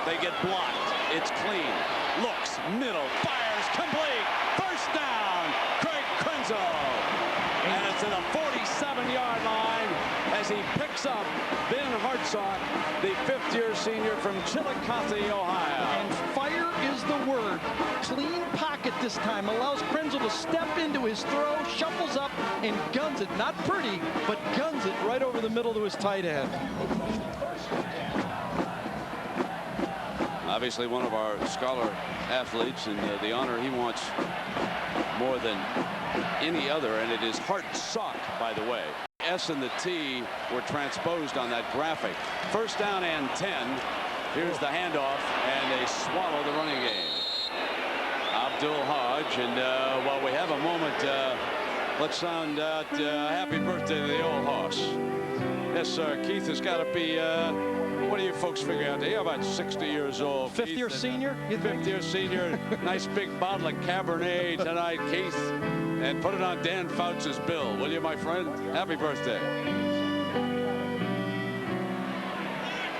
They get blocked. It's clean. Looks, middle, fires, complete. First down, Craig Krenzel. And it's at the 47-yard line as he picks up Ben Hartsock, the 5th-year senior from Chillicothe, Ohio. And fire is the word. Clean pocket this time. Allows Krenzel to step into his throw, shuffles up, and guns it. Not pretty, but guns it right over the middle to his tight end. Obviously one of our scholar athletes, and the honor he wants more than any other, and it is Hartsock, by the way. S and the T were transposed on that graphic. First down and 10. Here's the handoff, and they swallow the running game. Abdul Hodge. And while we have a moment, let's sound out happy birthday to the old horse. Yes, sir. Keith has got to be, what do you folks figure out? You're about 60 years old. Fifth-year senior? Fifth-year senior. Nice big bottle of Cabernet tonight, Keith. And put it on Dan Fouts' bill, will you, my friend? Happy birthday.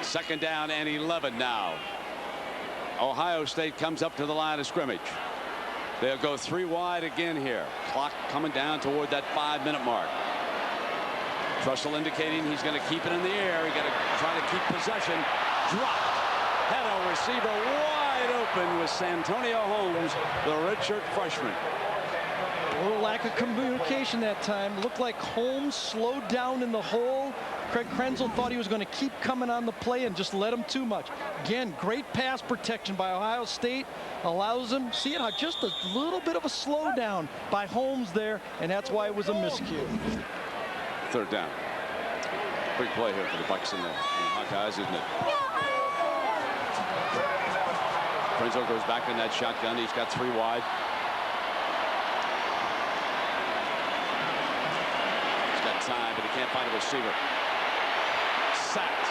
2nd down and 11 now. Ohio State comes up to the line of scrimmage. They'll go 3 wide again here. Clock coming down toward that 5-minute mark. Russell indicating he's going to keep it in the air. He got to try to keep possession. Dropped. Head receiver wide open with Santonio Holmes, the redshirt freshman. A little lack of communication that time. Looked like Holmes slowed down in the hole. Craig Krenzel thought he was going to keep coming on the play and just let him too much. Again, great pass protection by Ohio State. Allows him, see it, just a little bit of a slowdown by Holmes there, and that's why it was a miscue. 3rd down. Big play here for the Bucks and the Hawkeyes, isn't it? Krenzel goes back in that shotgun. He's got 3 wide. He's got time, but he can't find a receiver. Sacked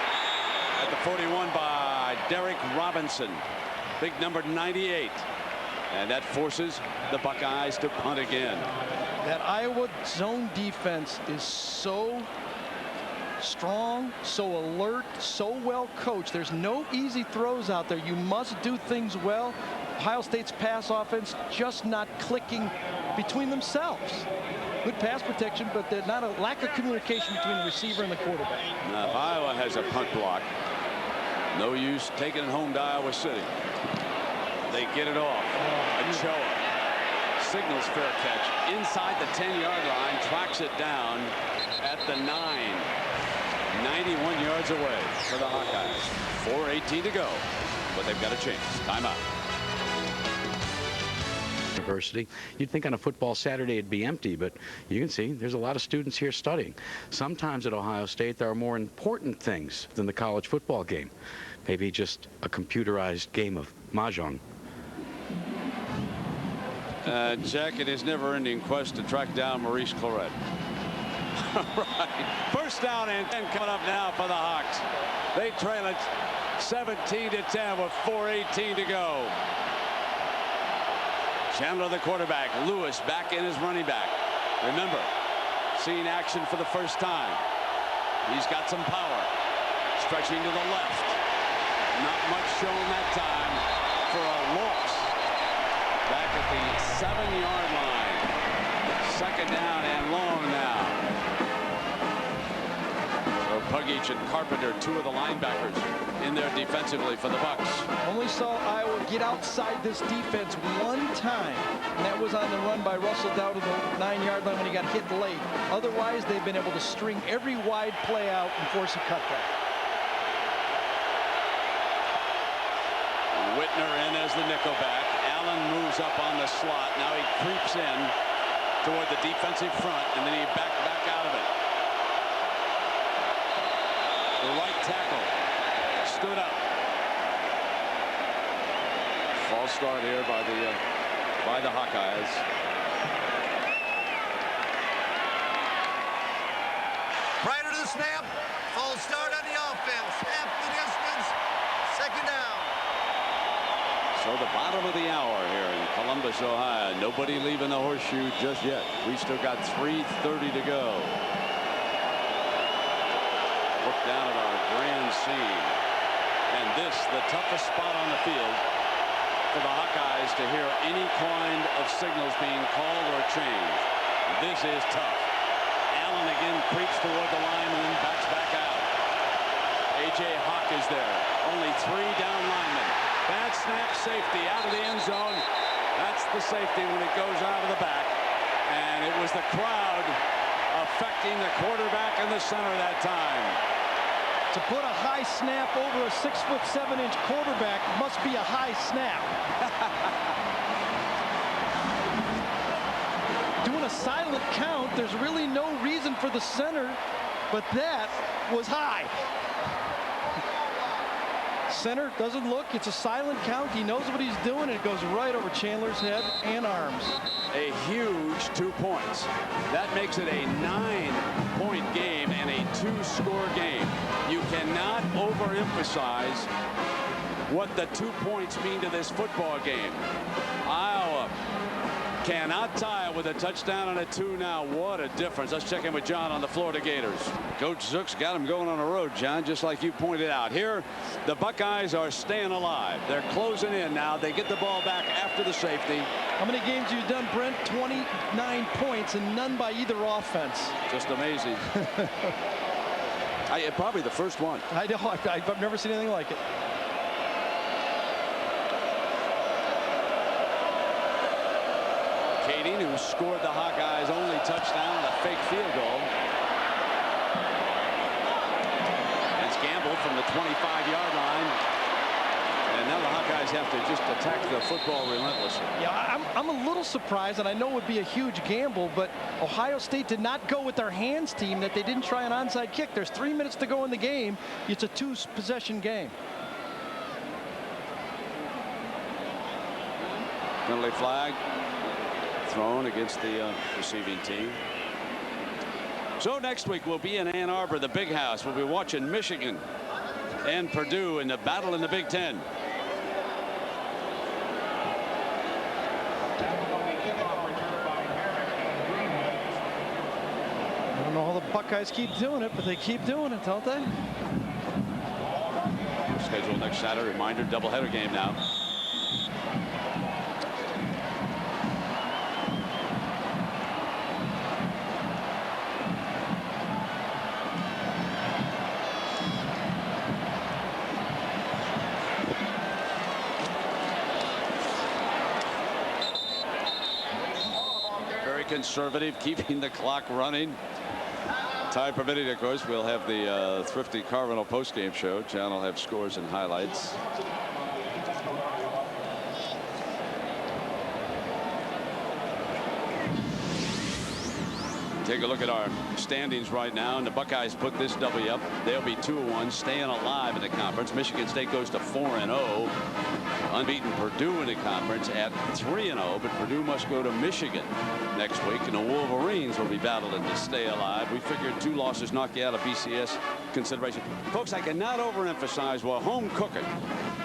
at the 41 by Derek Robinson. Big number 98. And that forces the Buckeyes to punt again. That Iowa zone defense is so strong, so alert, so well coached. There's no easy throws out there. You must do things well. Ohio State's pass offense just not clicking between themselves. Good pass protection, but there's not a lack of communication between the receiver and the quarterback. Now, if Iowa has a punt block, no use taking it home to Iowa City. They get it off. Ochoa signals fair catch inside the 10-yard line, tracks it down at the 9. 91 yards away for the Hawkeyes. 4:18 to go, but they've got a chance. Timeout. University. You'd think on a football Saturday it'd be empty, but you can see there's a lot of students here studying. Sometimes at Ohio State there are more important things than the college football game. Maybe just a computerized game of mahjong. Jack, in his never-ending quest to track down Maurice Claret. Right. 1st down and 10 coming up now for the Hawks. They trail it 17-10 with 4:18 to go. Chandler, the quarterback. Lewis back in as running back. Remember, seeing action for the first time. He's got some power. Stretching to the left. Not much shown that time for a loss. Back at the 7-yard line. 2nd down and long now. So Pugic and Carpenter, 2 of the linebackers in there defensively for the Bucks. Only saw Iowa get outside this defense one time, and that was on the run by Russell down to the 9-yard line when he got hit late. Otherwise, they've been able to string every wide play out and force a cutback. Whitner in as the nickelback. Allen moves up on the slot. Now he creeps in toward the defensive front, and then he back out of it. The right tackle stood up. False start here by the Hawkeyes. Prior to the snap, false start on the offense. Half the distance. 2nd down. So the bottom of the hour here in Columbus, Ohio. Nobody leaving the horseshoe just yet. We still got 3:30 to go. Look down at our grand scene. And this, the toughest spot on the field for the Hawkeyes to hear any kind of signals being called or changed. This is tough. Allen again creeps toward the line and then backs back out. A.J. Hawk is there. Only 3 down linemen. Bad snap, safety out of the end zone. That's the safety when it goes out of the back. And it was the crowd affecting the quarterback in the center that time. To put a high snap over a 6'7" quarterback must be a high snap. Doing a silent count, there's really no reason for the center, but that was high. Center doesn't look. It's a silent count. He knows what he's doing, and it goes right over Chandler's head and arms. A huge 2 points. That makes it a 9-point game and a 2-score game. You cannot overemphasize what the 2 points mean to this football game. Iowa cannot tie it with a touchdown and a 2 now. What a difference. Let's check in with John on the Florida Gators. Coach Zook's got them going on the road, John, just like you pointed out. Here, the Buckeyes are staying alive. They're closing in now. They get the ball back after the safety. How many games have you done, Brent? 29 points and none by either offense. Just amazing. Probably the first one. I know. I've never seen anything like it. Kading, who scored the Hawkeyes' only touchdown on a fake field goal. That's Gamble from the 25-yard line. And now the Hawkeyes have to just attack the football relentlessly. Yeah, I'm a little surprised, and I know it would be a huge gamble, but Ohio State did not go with their hands team, that they didn't try an onside kick. There's 3 minutes to go in the game. It's a 2-possession game. Penalty flag thrown against the receiving team. So next week we'll be in Ann Arbor, the Big House. We'll be watching Michigan and Purdue in the battle in the Big Ten. I don't know how the Buckeyes keep doing it, but they keep doing it, don't they? Scheduled next Saturday. Reminder, doubleheader game now. Conservative, keeping the clock running. Time permitting, of course, we'll have the Thrifty Carvino postgame show. John will have scores and highlights. Take a look at our standings right now, and the Buckeyes put this W up. They'll be 2-1, staying alive in the conference. Michigan State goes to 4-0. Unbeaten Purdue in the conference at 3-0, but Purdue must go to Michigan next week, and the Wolverines will be battling to stay alive. We figured 2 losses knock you out of BCS consideration. Folks, I cannot overemphasize what home cooking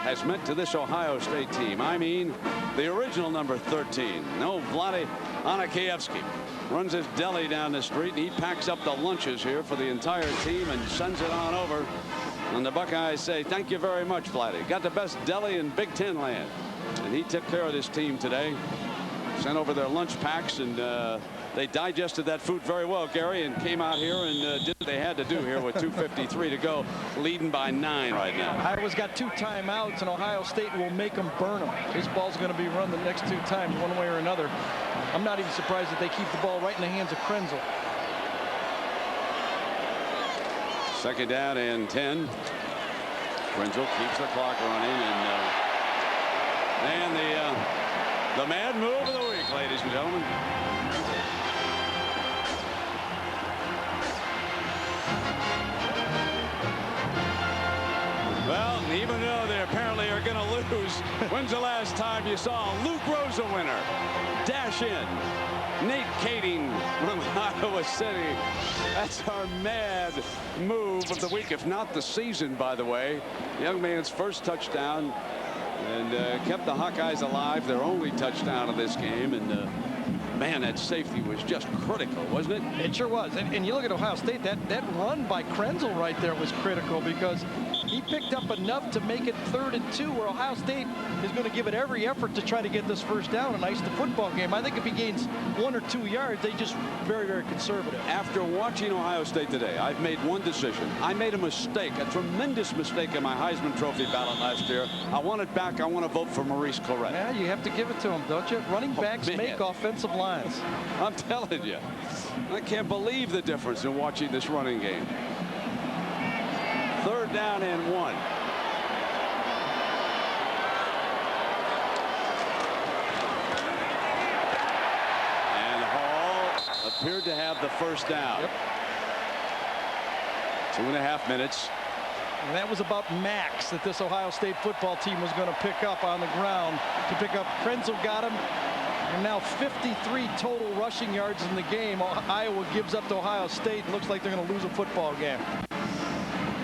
has meant to this Ohio State team. I mean, the original number 13. No, Vlade Anakievsky runs his deli down the street, and he packs up the lunches here for the entire team and sends it on over. And the Buckeyes say, thank you very much, Vlade. Got the best deli in Big Ten land. And he took care of this team today. Sent over their lunch packs, and they digested that food very well, Gary, and came out here and did what they had to do here with 2:53 to go, leading by 9 right now. Iowa's got 2 timeouts, and Ohio State will make them burn them. This ball's going to be run the next 2 times, one way or another. I'm not even surprised that they keep the ball right in the hands of Krenzel. 2nd down and 10. Krenzel keeps the clock running, and the mad move of the week, ladies and gentlemen. Well, even though they apparently are going to lose, when's the last time you saw a Luke Rosa winner dash in? Nate Kading from Iowa City. That's our mad move of the week, if not the season, by the way. Young man's first touchdown, and kept the Hawkeyes alive, their only touchdown of this game. And man, that safety was just critical, wasn't it? It sure was. And you look at Ohio State, that run by Krenzel right there was critical, because he picked up enough to make it 3rd and 2, where Ohio State is going to give it every effort to try to get this first down and ice the football game. I think if he gains 1 or 2 yards, they just very, very conservative. After watching Ohio State today, I've made one decision. I made a mistake, a tremendous mistake in my Heisman Trophy ballot last year. I want it back. I want to vote for Maurice Clarett. Yeah, you have to give it to him, don't you? Running backs make offensive lines. I'm telling you, I can't believe the difference in watching this running game. 3rd down and 1. And Hall appeared to have the first down. Yep. 2.5 minutes. And that was about max that this Ohio State football team was going to pick up on the ground. To pick up, Krenzel got him. And now 53 total rushing yards in the game. Iowa gives up to Ohio State. Looks like they're going to lose a football game.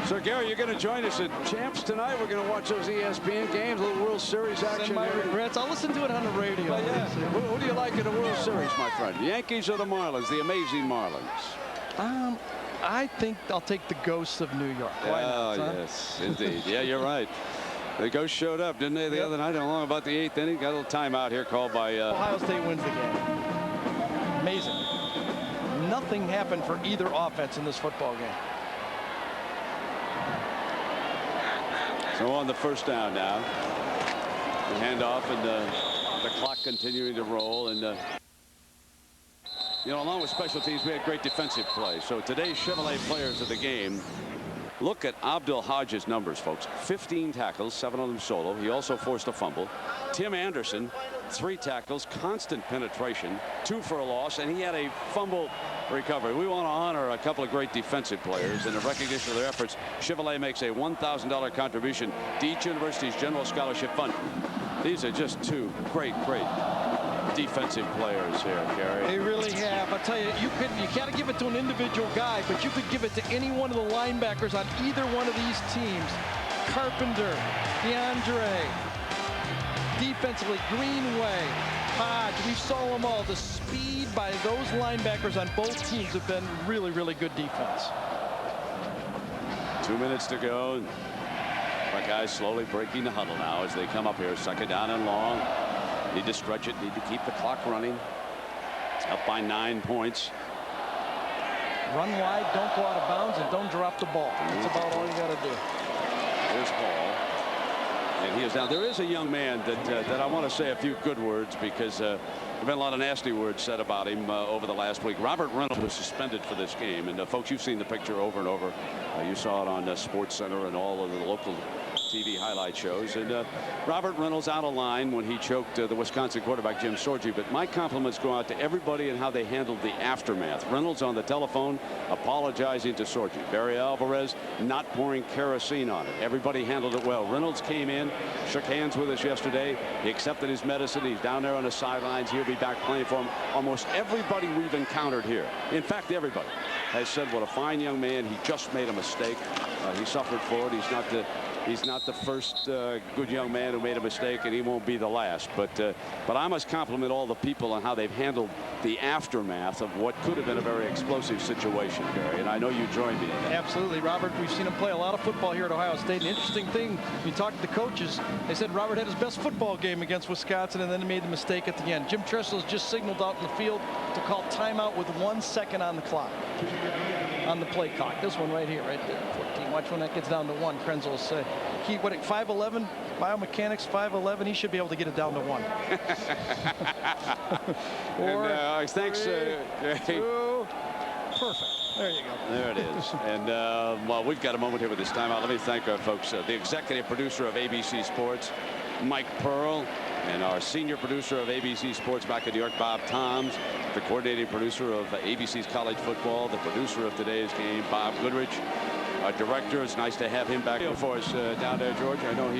So, Gary, you're going to join us at Champs tonight. We're going to watch those ESPN games, a little World Series action. Send my regrets. I'll listen to it on the radio. But yeah. Who do you like in the World Series, my friend? The Yankees or the Marlins, the amazing Marlins? I think I'll take the Ghosts of New York. Why not, huh? Yes, indeed. Yeah, you're right. The Ghosts showed up, didn't they, the other night? How long about the 8th inning? Got a little timeout here called by... Ohio State wins the game. Amazing. Nothing happened for either offense in this football game. So on the first down now. The handoff and the clock continuing to roll. And, you know, along with special teams, we had great defensive play. So today's Chevrolet players of the game. Look at Abdul Hodge's numbers, folks. 15 tackles, 7 of them solo. He also forced a fumble. Tim Anderson, 3 tackles, constant penetration, 2 for a loss, and he had a fumble recovery. We want to honor a couple of great defensive players, and in recognition of their efforts, Chevrolet makes a $1,000 contribution to each university's general scholarship fund. These are just 2 great defensive players here, Gary. They really have. I'll tell you, you can't give it to an individual guy, but you could give it to any one of the linebackers on either one of these teams. Carpenter, DeAndre, defensively, Greenway, Hodge, we saw them all. The speed by those linebackers on both teams have been really, really good defense. 2 minutes to go. Buckeyes slowly breaking the huddle now as they come up here. 2nd down and long. Need to stretch it, need to keep the clock running. Up by 9 points. Run wide, don't go out of bounds, and don't drop the ball. That's about all you got to do. Here's Hall. And he is down. There is a young man that I want to say a few good words because there have been a lot of nasty words said about him over the last week. Robert Reynolds was suspended for this game. And folks, you've seen the picture over and over. You saw it on Sports Center and all of the local TV highlight shows. And Robert Reynolds out of line when he choked the Wisconsin quarterback Jim Sorgi. But my compliments go out to everybody and how they handled the aftermath. Reynolds on the telephone apologizing to Sorgi. Barry Alvarez not pouring kerosene on it. Everybody handled it well. Reynolds came in, shook hands with us yesterday. He accepted his medicine. He's down there on the sidelines. He'll be back playing for him. Almost everybody we've encountered here, in fact everybody, has said what a fine young man. He just made a mistake. He suffered for it. He's not the first good young man who made a mistake, and he won't be the last. But I must compliment all the people on how they've handled the aftermath of what could have been a very explosive situation, Gary. And I know you joined me in that. Absolutely, Robert. We've seen him play a lot of football here at Ohio State. An interesting thing, you talk to the coaches, they said Robert had his best football game against Wisconsin, and then he made the mistake at the end. Jim Tressel's just signaled out in the field to call timeout with 1 second on the clock. On the play clock. This one right here, right there. 14. Watch when that gets down to 1. Krenzel will say. He, what, 5'11", biomechanics, 5'11", he should be able to get it down to 1. And, thanks. 2. Perfect. There you go. There it is. And well, we've got a moment here with this timeout. Let me thank our folks, the executive producer of ABC Sports, Mike Pearl, and our senior producer of ABC Sports back in New York, Bob Toms, the coordinating producer of ABC's college football, the producer of today's game, Bob Goodrich, our director. It's nice to have him back for us down there, George. I know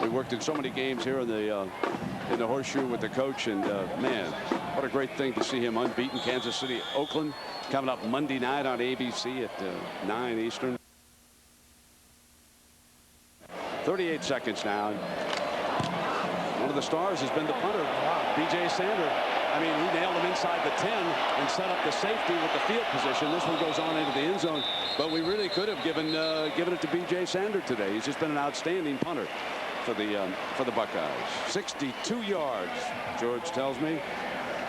he worked in so many games here in the horseshoe with the coach, and man, what a great thing to see him unbeaten. Kansas City, Oakland, coming up Monday night on ABC at 9 Eastern. 38 seconds now. One of the stars has been the punter, B.J. Sander. I mean, he nailed him inside the 10 and set up the safety with the field position. This one goes on into the end zone, but we really could have given it to B.J. Sander today. He's just been an outstanding punter for the Buckeyes. 62 yards, George tells me.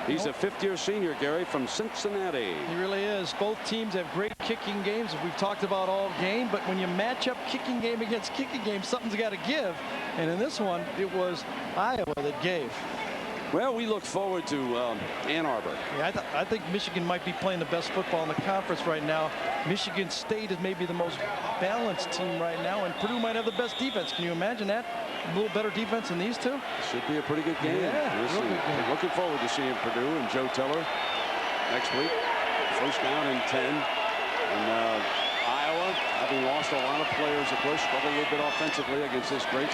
He's a fifth-year senior, Gary, from Cincinnati. He really is. Both teams have great kicking games, we've talked about all game, but when you match up kicking game against kicking game, something's got to give. And in this one, it was Iowa that gave. Well, we look forward to Ann Arbor. Yeah, I think Michigan might be playing the best football in the conference right now. Michigan State is maybe the most balanced team right now, and Purdue might have the best defense. Can you imagine that? A little better defense than these two? Should be a pretty good game. Yeah, looking forward to seeing Purdue and Joe Tiller next week. First down and 10. And Iowa, having lost lost a lot of players, of course, struggled a little bit offensively against this great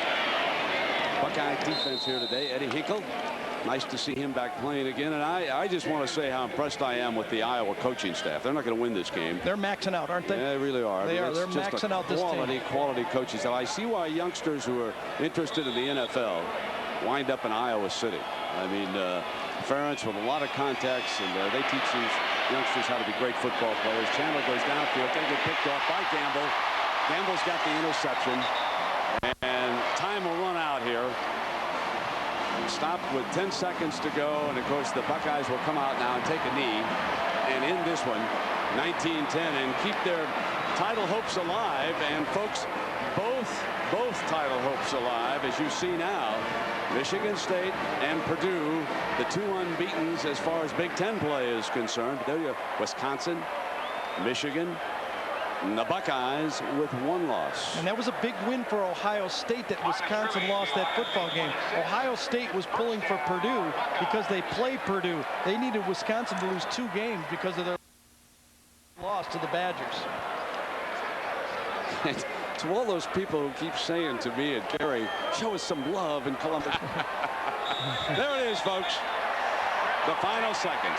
Buckeye defense here today. Eddie Hinkle, nice to see him back playing again. And I just want to say how impressed I am with the Iowa coaching staff. They're not going to win this game. They're maxing out, aren't they? Yeah, they really are. They are. They're maxing out this team. Quality coaching staff. I see why youngsters who are interested in the NFL wind up in Iowa City. I mean, Ferentz with a lot of contacts, and they teach these youngsters how to be great football players. Chandler goes downfield. They get picked off by Gamble. Gamble's got the interception. And time will run out here. Stopped with 10 seconds to go. And, of course, the Buckeyes will come out now and take a knee and end this one 19-10 and keep their title hopes alive. And, folks, both title hopes alive, as you see now. Michigan State and Purdue, the two unbeatens as far as Big Ten play is concerned. There you go. Wisconsin, Michigan, and the Buckeyes with one loss. And that was a big win for Ohio State that Wisconsin lost that football game. Ohio State was pulling for Purdue because they play Purdue. They needed Wisconsin to lose 2 games because of their loss to the Badgers. To all those people who keep saying to me and Gary, show us some love in Columbus. There it is, folks. The final seconds.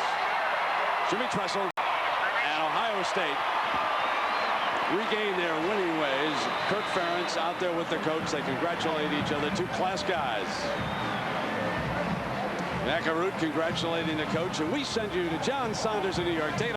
Jimmy Tressel and Ohio State regain their winning ways. Kirk Ferentz out there with the coach. They congratulate each other. 2 class guys. Macaroon congratulating the coach. And we send you to John Saunders in New York. Take